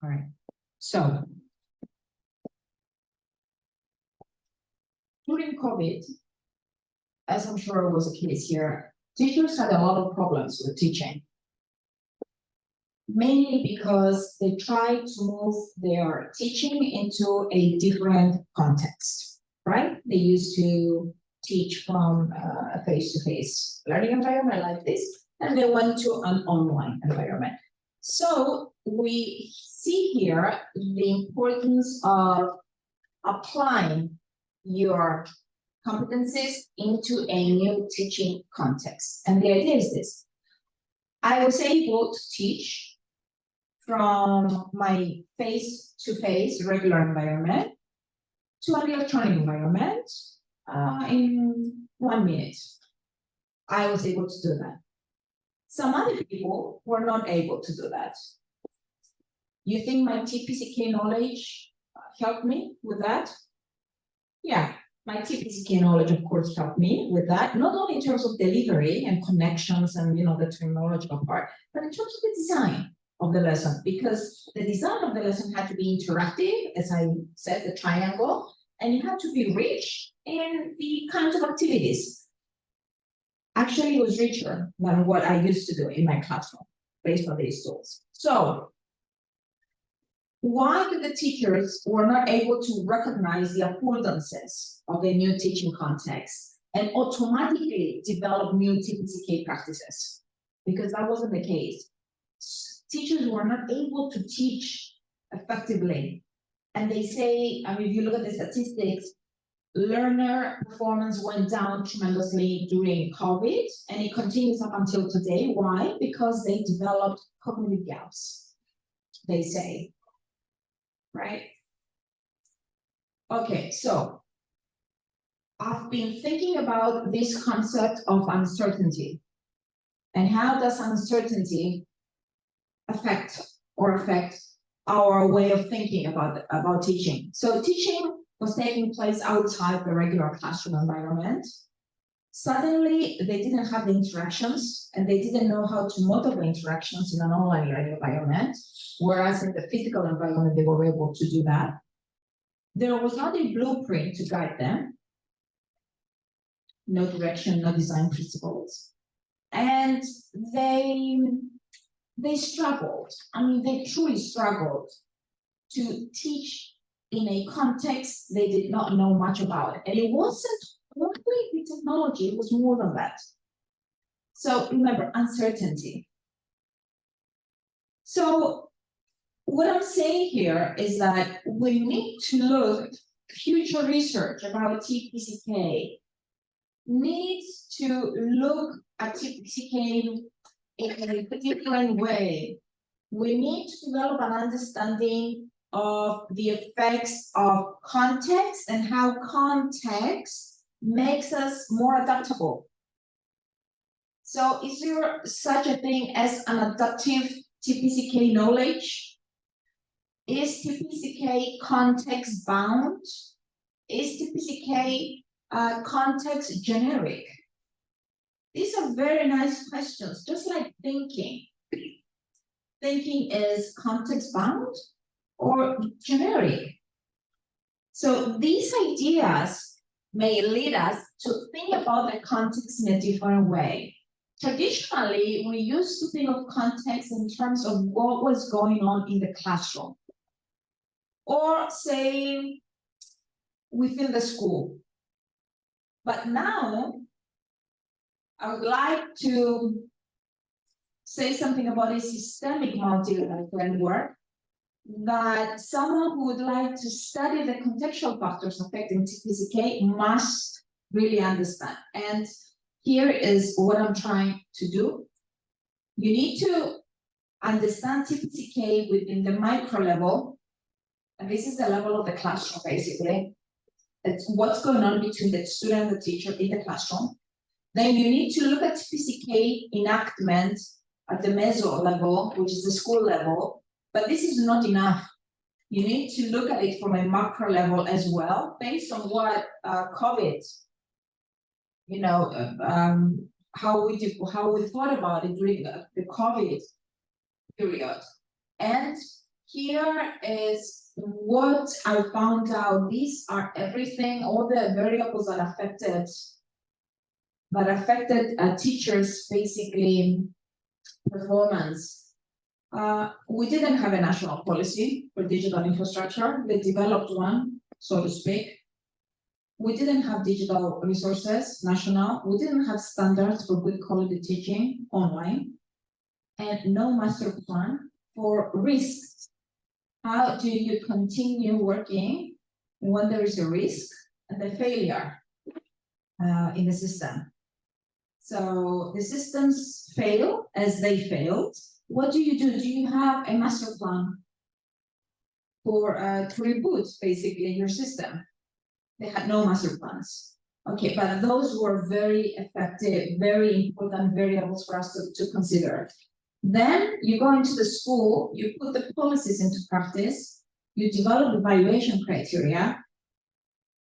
All right, so during COVID, as I'm sure was the case here, teachers had a lot of problems with teaching. Mainly because they tried to move their teaching into a different context, right? They used to teach from a face-to-face learning environment like this, and they went to an online environment. So we see here the importance of applying your competencies into a new teaching context. And the idea is this: I was able to teach from my face-to-face regular environment to an electronic environment in 1 minute. I was able to do that. Some other people were not able to do that. You think my TPCK knowledge helped me with that? Yeah, my TPCK knowledge, of course, helped me with that, not only in terms of delivery and connections and the terminological part, but in terms of the design of the lesson, because the design of the lesson had to be interactive, as I said, the triangle, and it had to be rich in the kinds of activities. Actually, it was richer than what I used to do in my classroom based on these tools. So why do the teachers were not able to recognize the affordances of a new teaching context and automatically develop new TPCK practices? Because that wasn't the case. Teachers were not able to teach effectively. And they say, if you look at the statistics, learner performance went down tremendously during COVID, and it continues up until today. Why? Because they developed cognitive gaps, they say, right? Okay, so I've been thinking about this concept of uncertainty and how does uncertainty affect our way of thinking about teaching. So teaching was taking place outside the regular classroom environment. Suddenly, they didn't have the interactions and they didn't know how to model the interactions in an online learning environment, whereas in the physical environment, they were able to do that. There was not a blueprint to guide them, no direction, no design principles. And they struggled. They truly struggled to teach in a context they did not know much about. And it wasn't only the technology, it was more than that. So remember, uncertainty. So what I'm saying here is that we need to look, future research about TPCK needs to look at TPCK in a different way. We need to develop an understanding of the effects of context and how context makes us more adaptable. So is there such a thing as an adaptive TPCK knowledge? Is TPCK context bound? Is TPCK context generic? These are very nice questions, just like thinking. Thinking is context bound or generic? So these ideas may lead us to think about the context in a different way. Traditionally, we used to think of context in terms of what was going on in the classroom, or say within the school. But now, I would like to say something about a systemic multi-level framework that someone who would like to study the contextual factors affecting TPCK must really understand. And here is what I'm trying to do. You need to understand TPCK within the micro level, and this is the level of the classroom, basically. It's what's going on between the student and the teacher in the classroom. Then you need to look at TPCK enactment at the meso level, which is the school level, but this is not enough. you need to look at it from a macro level as well, based on what COVID, you know, how we thought about it during the COVID period. And here is what I found out. These are everything, all the variables that affected teachers' basically performance. We didn't have a national policy for digital infrastructure. They developed one, so to speak. We didn't have digital resources, national. We didn't have standards for good quality teaching online, and no master plan for risks. How do you continue working when there is a risk and a failure in the system? So the systems fail as they failed. What do? Do you have a master plan for to reboot basically your system? They had no master plans. Okay, but those were very effective, very important variables for us to consider. Then you go into the school, you put the policies into practice, you develop evaluation criteria.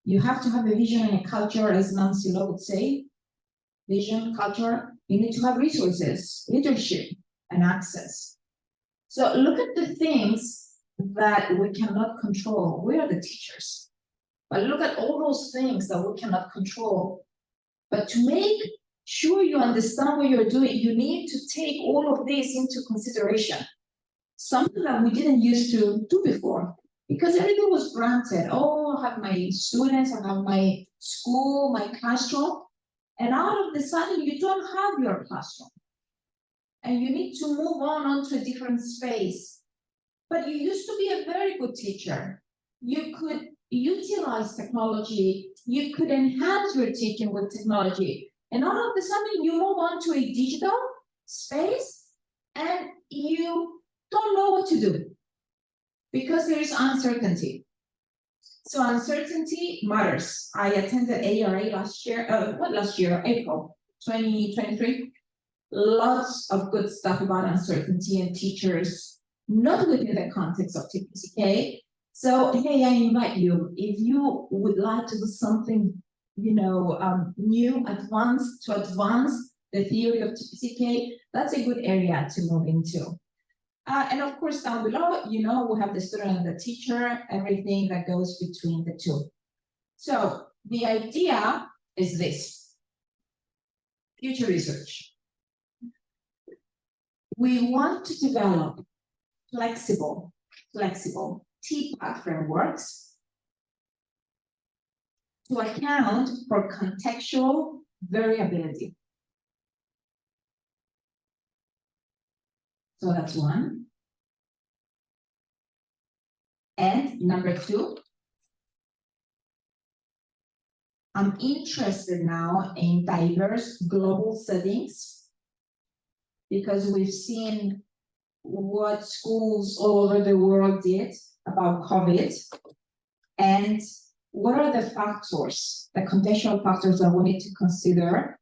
You have to have a vision and a culture, as Nancy Lowe would say. Vision, culture, you need to have resources, leadership, and access. So look at the things that we cannot control. We are the teachers. But look at all those things that we cannot control. But to make sure you understand what you're doing, you need to take all of this into consideration. Something that we didn't used to do before, because everything was granted. Oh, I have my students, I have my school, my classroom. And all of a sudden, you don't have your classroom. And you need to move on to a different space. But you used to be a very good teacher. You could utilize technology. You could enhance your teaching with technology. And all of a sudden, you move on to a digital space and you don't know what to do because there is uncertainty. So uncertainty matters. I attended ARA last year, April 2023. Lots of good stuff about uncertainty and teachers, not within the context of TPCK. So, hey, I invite you, if you would like to do something, new, advance the theory of TPCK, that's a good area to move into. And of course, down below, we have the student and the teacher, everything that goes between the two. So the idea is this: future research. We want to develop flexible TPACK frameworks to account for contextual variability. So that's one. And number two, I'm interested now in diverse global settings because we've seen what schools all over the world did about COVID and what are the factors, the contextual factors that we need to consider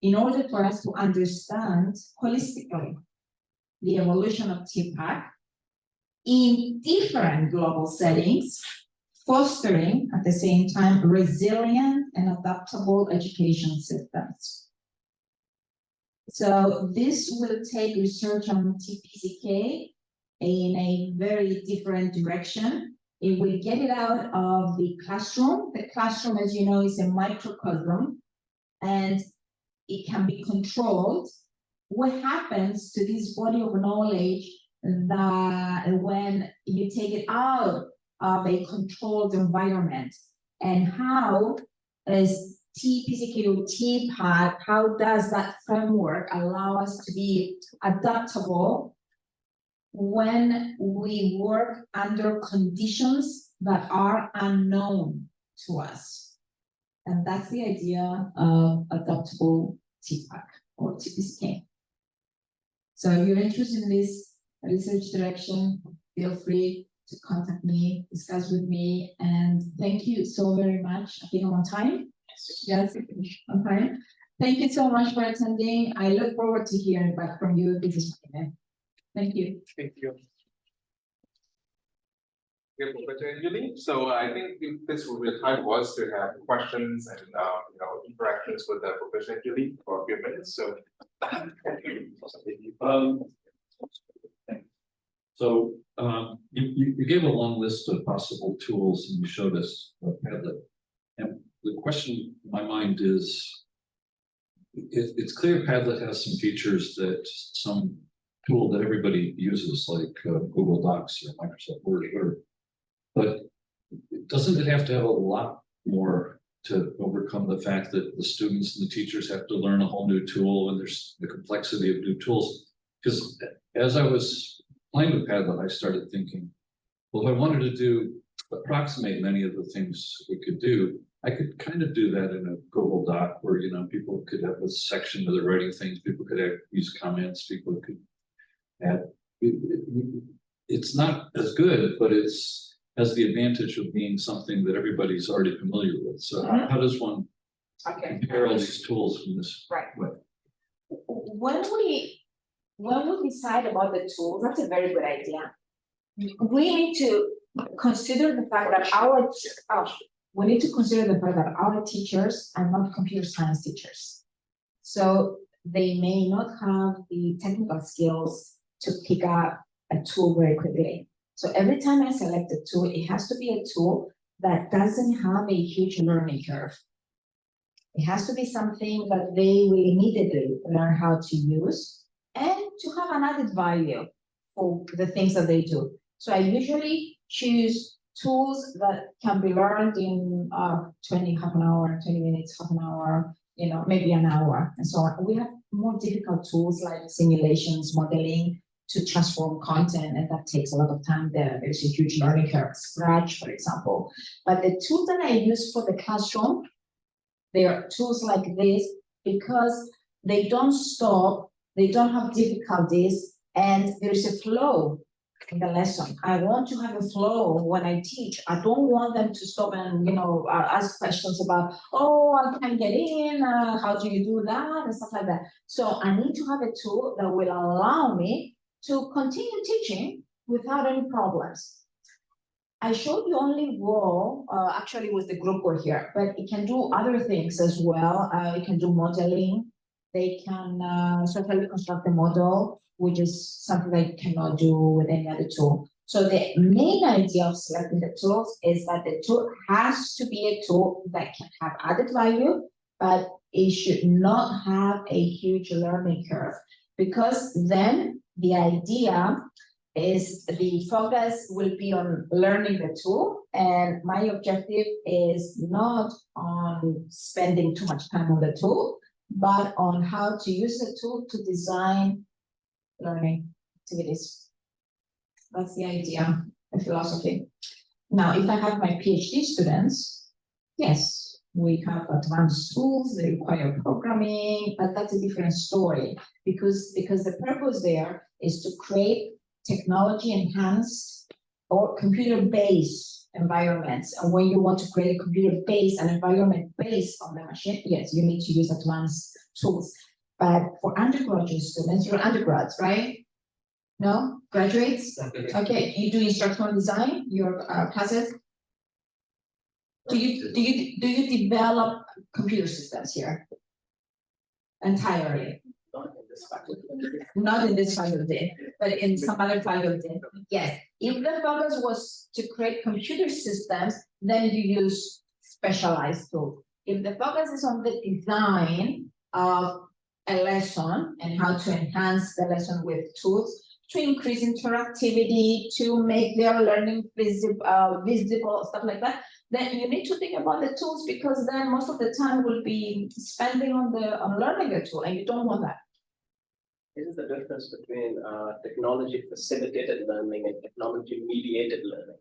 in order for us to understand holistically the evolution of TPACK in different global settings, fostering at the same time resilient and adaptable education systems. So this will take research on TPCK in a very different direction. It will get it out of the classroom. The classroom, as you know, is a microcosm and it can be controlled. What happens to this body of knowledge that when you take it out of a controlled environment, and how is TPCK or TPACK, how does that framework allow us to be adaptable when we work under conditions that are unknown to us? And that's the idea of adaptable TPACK or TPCK. So if you're interested in this research direction, feel free to contact me, discuss with me, and thank you so very much. I think I'm on time. Yes, on time. Thank you so much for attending. I look forward to hearing back from you. Thank you. Thank you. Yeah, Professor Angeli. So I think this will be the time for us to have questions and interactions with Professor Angeli for a few minutes. So You gave a long list of possible tools and you showed us Padlet. And the question in my mind is, it's clear Padlet has some features that some tool that everybody uses, like Google Docs or Microsoft Word, or but doesn't it have to have a lot more to overcome the fact that the students and the teachers have to learn a whole new tool, and there's the complexity of new tools? Because as I was playing with Padlet, I started thinking, well, if I wanted to approximate many of the things we could do, I could kind of do that in a Google Doc where, people could have a section where they're writing things, people could use comments, people could add. It's not as good, but it's has the advantage of being something that everybody's already familiar with. So how does one compare all these tools from this way? When we decide about the tools, that's a very good idea. We need to consider the fact that our teachers are not computer science teachers. So they may not have the technical skills to pick up a tool very quickly. So every time I select a tool, it has to be a tool that doesn't have a huge learning curve. It has to be something that they will immediately learn how to use and to have an added value for the things that they do. So I usually choose tools that can be learned in half an hour, 20 minutes, half an hour, maybe an hour, and so on. We have more difficult tools like simulations, modeling, to transform content, and that takes a lot of time. There's a huge learning curve. Scratch, for example. But the tools that I use for the classroom, they are tools like this because they don't stop, they don't have difficulties, and there's a flow in the lesson. I want to have a flow when I teach. I don't want them to stop and ask questions about, oh, I can't get in, how do you do that, and stuff like that. So I need to have a tool that will allow me to continue teaching without any problems. I showed you only Wong, actually with the group work here, but it can do other things as well. It can do modeling. They can certainly construct a model, which is something that you cannot do with any other tool. So the main idea of selecting the tools is that the tool has to be a tool that can have added value, but it should not have a huge learning curve, because then the idea is the focus will be on learning the tool, and my objective is not on spending too much time on the tool, but on how to use the tool to design learning activities. That's the idea, the philosophy. Now, if I have my PhD students, yes, we have advanced tools, they require programming, but that's a different story, because the purpose there is to create technology-enhanced or computer-based environments. And when you want to create a computer-based, an environment based on the machine, yes, you need to use advanced tools. But for undergraduate students, you're undergrads, right? No? Graduates? Okay, you do instructional design, your classes? Do you develop computer systems here? Entirely? Not in this faculty. Not in this faculty, but in some other faculty. Yes. If the focus was to create computer systems, then you use specialized tools. If the focus is on the design of a lesson and how to enhance the lesson with tools to increase interactivity, to make their learning visible, stuff like that, then you need to think about the tools, because then most of the time will be spending on learning the tool, and you don't want that. Is the difference between technology facilitated learning and technology mediated learning?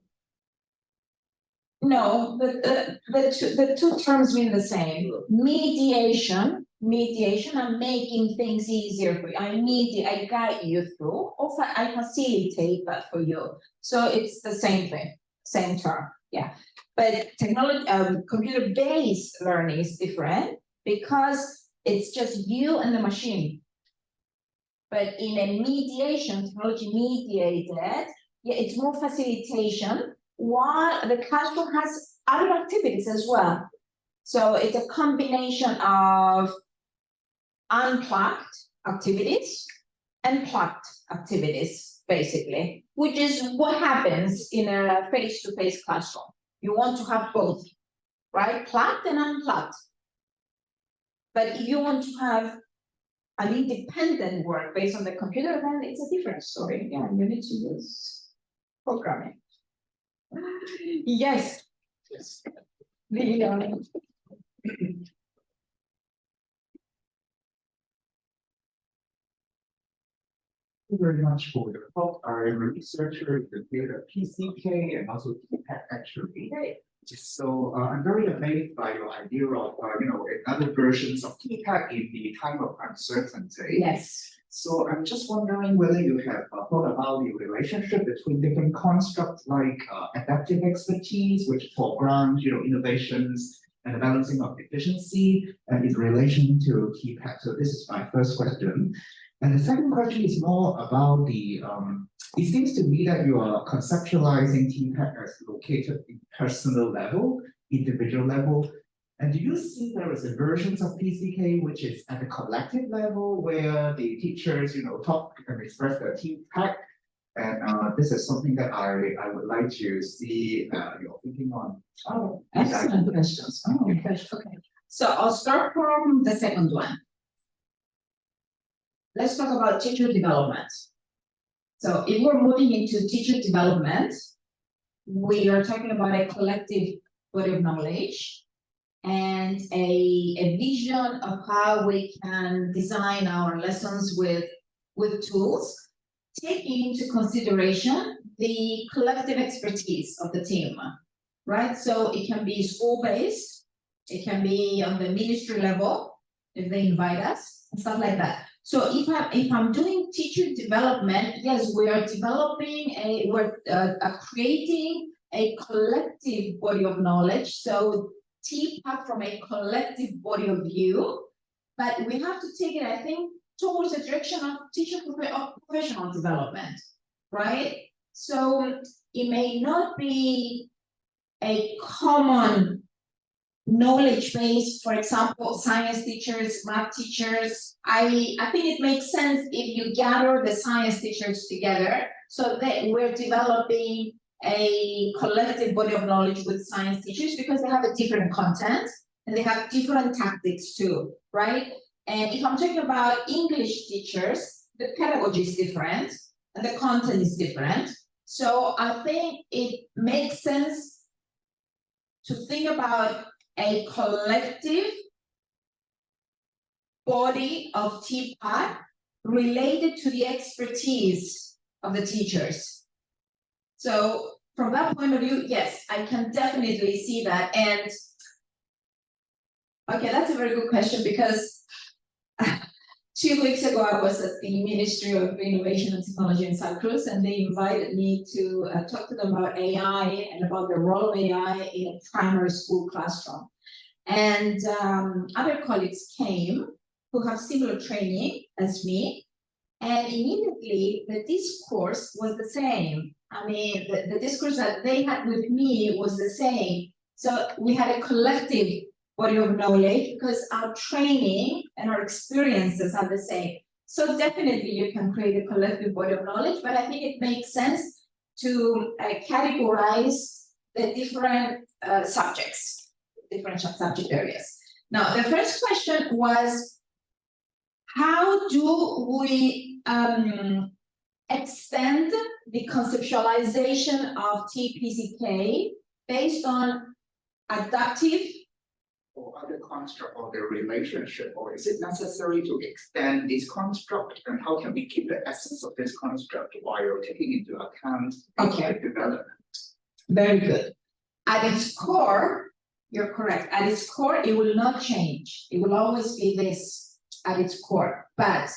No, the two terms mean the same. Mediation, I'm making things easier for you. I guide you through, or I facilitate that for you. So it's the same thing, same term, yeah. But technology, computer-based learning is different because it's just you and the machine. But in a mediation, technology mediated, yeah, it's more facilitation, while the classroom has other activities as well. So it's a combination of unplugged activities and plugged activities, basically, which is what happens in a face-to-face classroom. You want to have both, right? Plugged and unplugged. But if you want to have an independent work based on the computer, then it's a different story. Yeah, you need to use programming. Yes. Yes. Thank you very much for your talk. I'm a researcher in the field of PCK and also TPACK actually. Great. So I'm very amazed by your idea of other versions of TPACK in the time of uncertainty. Yes. So I'm just wondering whether you have thought about the relationship between different constructs like adaptive expertise, which foreground innovations and the balancing of efficiency, and in relation to TPACK. So this is my first question. And the second question is more about the, it seems to me that you are conceptualizing TPACK as located in personal level, individual level. And do you see there is a versions of PCK which is at the collective level where the teachers, talk and express their TPACK? And this is something that I would like to see your thinking on. Oh, excellent questions. Oh, okay. So I'll start from the second one. Let's talk about teacher development. So if we're moving into teacher development, we are talking about a collective body of knowledge and a vision of how we can design our lessons with tools, taking into consideration the collective expertise of the team, right? So it can be school-based, it can be on the ministry level, if they invite us, and stuff like that. So if I'm doing teacher development, yes, we are developing we're creating a collective body of knowledge. So TPACK from a collective body of view, but we have to take it, I think, towards the direction of professional development, right? So it may not be a common knowledge base, for example, science teachers, math teachers. I think it makes sense if you gather the science teachers together so that we're developing a collective body of knowledge with science teachers because they have a different content and they have different tactics too, right? And if I'm talking about English teachers, the pedagogy is different and the content is different. So I think it makes sense to think about a collective body of TPACK related to the expertise of the teachers. So from that point of view, yes, I can definitely see that. And okay, that's a very good question because 2 weeks ago, I was at the Ministry of Innovation and Technology in Cyprus, and they invited me to talk to them about AI and about the role of AI in a primary school classroom. And other colleagues came who have similar training as me, and immediately the discourse was the same. I mean, the discourse that they had with me was the same. So we had a collective body of knowledge because our training and our experiences are the same. So definitely you can create a collective body of knowledge, but I think it makes sense to categorize the different subjects, different subject areas. Now, the first question was, how do we extend the conceptualization of TPCK based on adaptive or other construct of the relationship, or is it necessary to extend this construct, and how can we keep the essence of this construct while taking into account the development? Very good. At its core, you're correct. At its core, it will not change. It will always be this at its core. But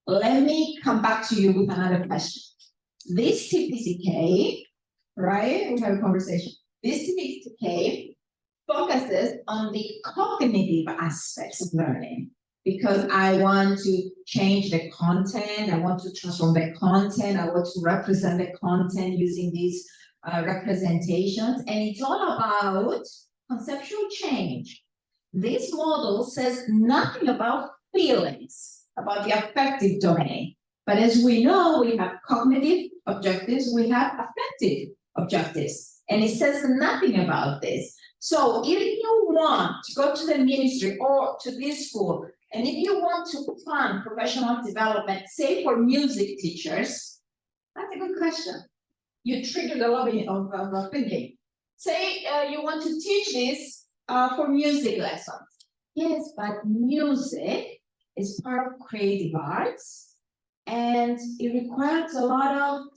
let me come back to you with another question. This TPCK, right? We have a conversation. This TPCK focuses on the cognitive aspects of learning because I want to change the content, I want to transform the content, I want to represent the content using these representations, and it's all about conceptual change. This model says nothing about feelings, about the affective domain. But as we know, we have cognitive objectives, we have affective objectives, and it says nothing about this. So if you want to go to the ministry or to this school, and if you want to plan professional development, say for music teachers, that's a good question. You triggered a lot of thinking. Say you want to teach this for music lessons. Yes, but music is part of creative arts, and it requires a lot of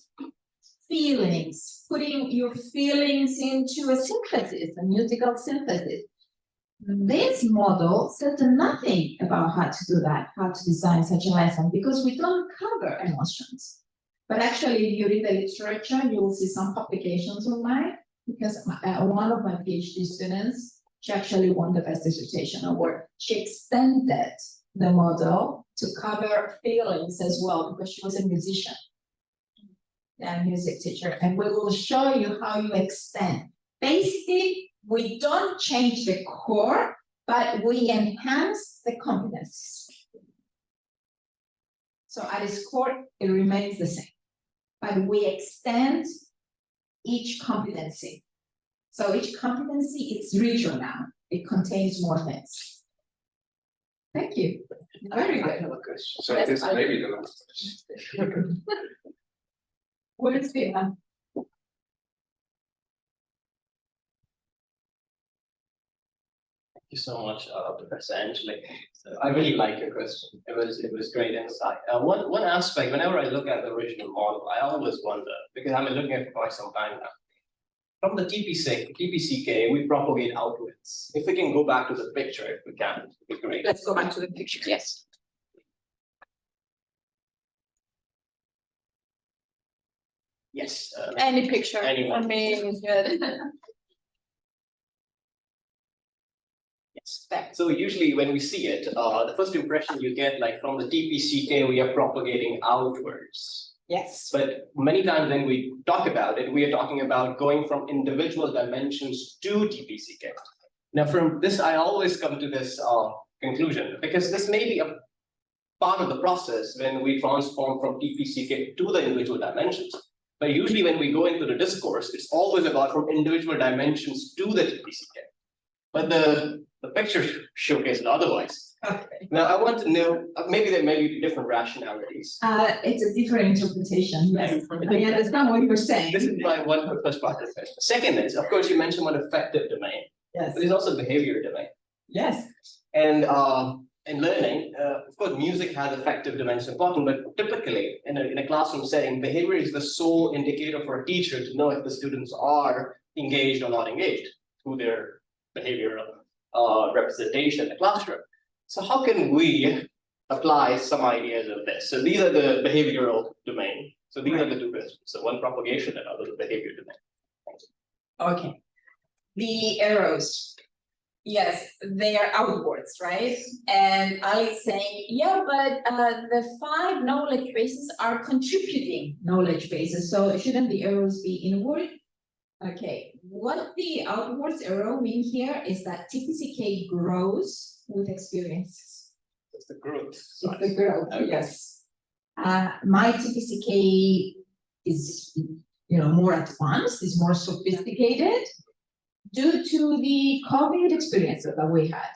feelings, putting your feelings into a synthesis, a musical synthesis. This model says nothing about how to do that, how to design such a lesson, because we don't cover emotions. But actually, if you read the literature, you will see some publications online, because one of my PhD students, she actually won the best dissertation award. She extended the model to cover feelings as well, because she was a musician and music teacher. And we will show you how you extend. Basically, we don't change the core, but we enhance the competencies. So at its core, it remains the same, but we extend each competency. So each competency is richer now. It contains more things. Thank you. Very I good. have a question. So this may be the last question. What is the Thank you so much, Professor Angeli. So I really like your question. It was great insight. One aspect, whenever I look at the original model, I always wonder, because I've been looking at it for quite some time now. From the TPCK, we propagate outwards. If we can go back to the picture, if we can, it'd be great. Let's go back to the picture. Yes. Yes. Any picture. Anyone. I mean, is good. Yes. So usually when we see it, the first impression you get, like from the TPCK, we are propagating outwards. Yes. But many times when we talk about it, we are talking about going from individual dimensions to TPCK. Now from this, I always come to this conclusion, because this may be a part of the process when we transform from TPCK to the individual dimensions. But usually when we go into the discourse, it's always about from individual dimensions to the TPCK. But the picture showcases otherwise. Okay. Now I want to know, maybe there may be different rationalities. It's a different interpretation. Yes. I understand what you're saying. This is my first part of the question. Second is, of course, you mentioned one affective domain, Yes. but there's also behavior domain. Yes. And in learning, of course, music has affective domains important, but typically in a classroom setting, behavior is the sole indicator for a teacher to know if the students are engaged or not engaged through their behavioral representation in the classroom. So how can we apply some ideas of this? So these are the behavioral domain. So these are the two questions. So one propagation and other the behavior domain. Okay. The arrows. Yes, they are outwards, right? And Ali is saying, yeah, but the 5 knowledge bases are contributing knowledge bases. So shouldn't the arrows be inward? Okay, what the outwards arrow mean here is that TPCK grows with experiences. It's the growth. It's the growth, Okay. yes. My TPCK is, more advanced, is more sophisticated due to the COVID experiences that we had.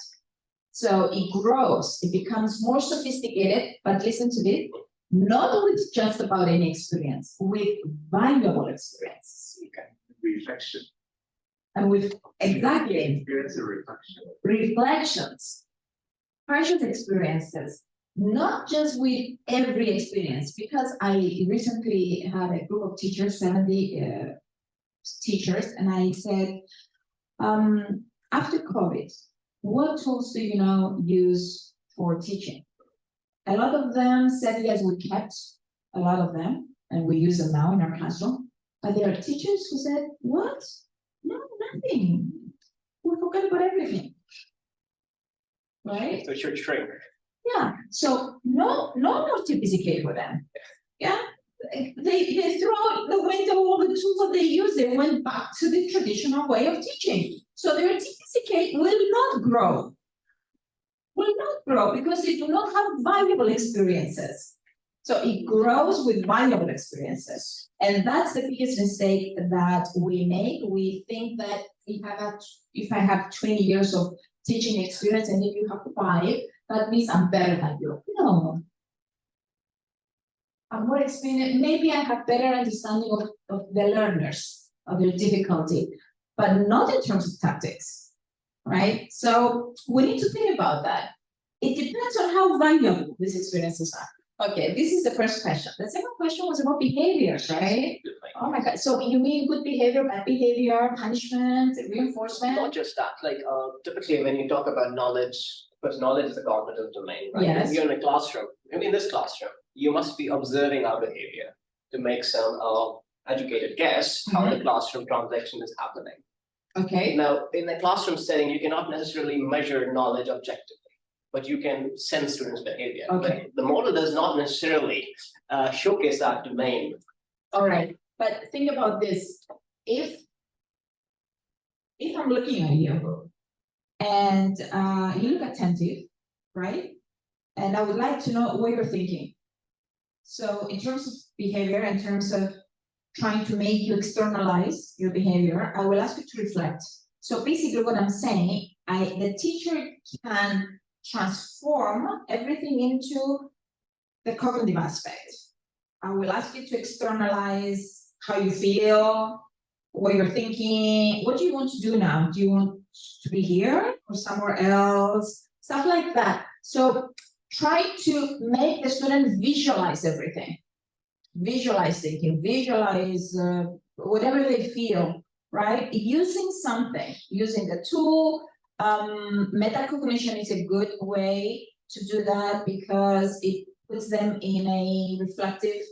So it grows, it becomes more sophisticated, but listen to this, not with just about any experience, with valuable experiences. Okay. Reflection. And with exactly Experience and reflection. reflections, precious experiences, not just with every experience, because I recently had a group of teachers, 70 teachers, and I said, after COVID, what tools do you now use for teaching? A lot of them said, yes, we kept a lot of them, and we use them now in our classroom. But there are teachers who said, what? No, nothing. We forgot about everything. Right? So it should shrink. Yeah. So no more TPCK for them. Yeah. they throw out the window all the tools that they use. They went back to the traditional way of teaching. So their TPACK will not grow. Will not grow because they do not have valuable experiences. So it grows with valuable experiences. And that's the biggest mistake that we make. We think that if I have 20 years of teaching experience and if you have 5, that means I'm better than you. No. I'm more experienced. Maybe I have better understanding of the learners, of their difficulty, but not in terms of tactics, right? So we need to think about that. It depends on how valuable these experiences are. Okay, this is the first question. The second question was about behaviors, right? Oh my God. So you mean good behavior, bad behavior, punishment, reinforcement? Not just that, like typically when you talk about knowledge, because knowledge is a cognitive domain, right? Yes. If you're in a classroom, in this classroom, you must be observing our behavior to make some educated guess how the classroom transaction is happening. Okay. Now, in a classroom setting, you cannot necessarily measure knowledge objectively, but you can sense students' behavior. Okay. But the model does not necessarily showcase that domain. All right. But think about this. If I'm looking at you and you look attentive, right? And I would like to know what you're thinking. So in terms of behavior, in terms of trying to make you externalize your behavior, I will ask you to reflect. So basically what I'm saying, the teacher can transform everything into the cognitive aspect. I will ask you to externalize how you feel, what you're thinking. What do you want to do now? Do you want to be here or somewhere else? Stuff like that. So try to make the student visualize everything. Visualize thinking, visualize whatever they feel, right? Using something, using the tool. Metacognition is a good way to do that because it puts them in a reflective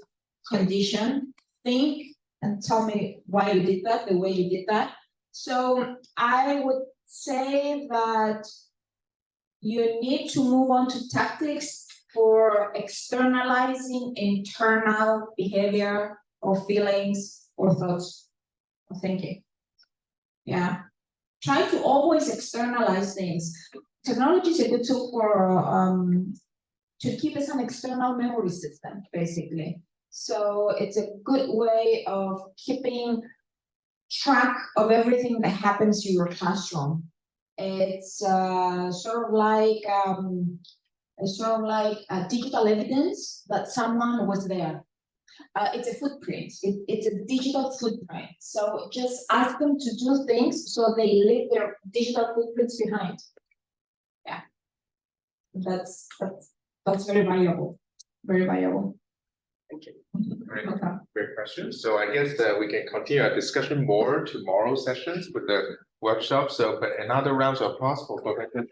condition. Think and tell me why you did that, the way you did that. So I would say that you need to move on to tactics for externalizing internal behavior or feelings or thoughts or thinking. Yeah. Try to always externalize things. Technology is a good tool for to keep us an external memory system, basically. So it's a good way of keeping track of everything that happens in your classroom. It's sort of like digital evidence that someone was there. It's a footprint. It's a digital footprint. So just ask them to do things so they leave their digital footprints behind. Yeah, that's very valuable. Very valuable. Thank you. Great. Okay. Great question. So I guess we can continue our discussion more tomorrow sessions with the workshop. So, but another round of applause for Professor.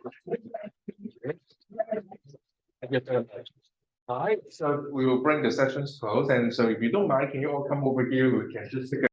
All right, so we will bring the sessions close. And so if you don't mind, can you all come over here? We can just take a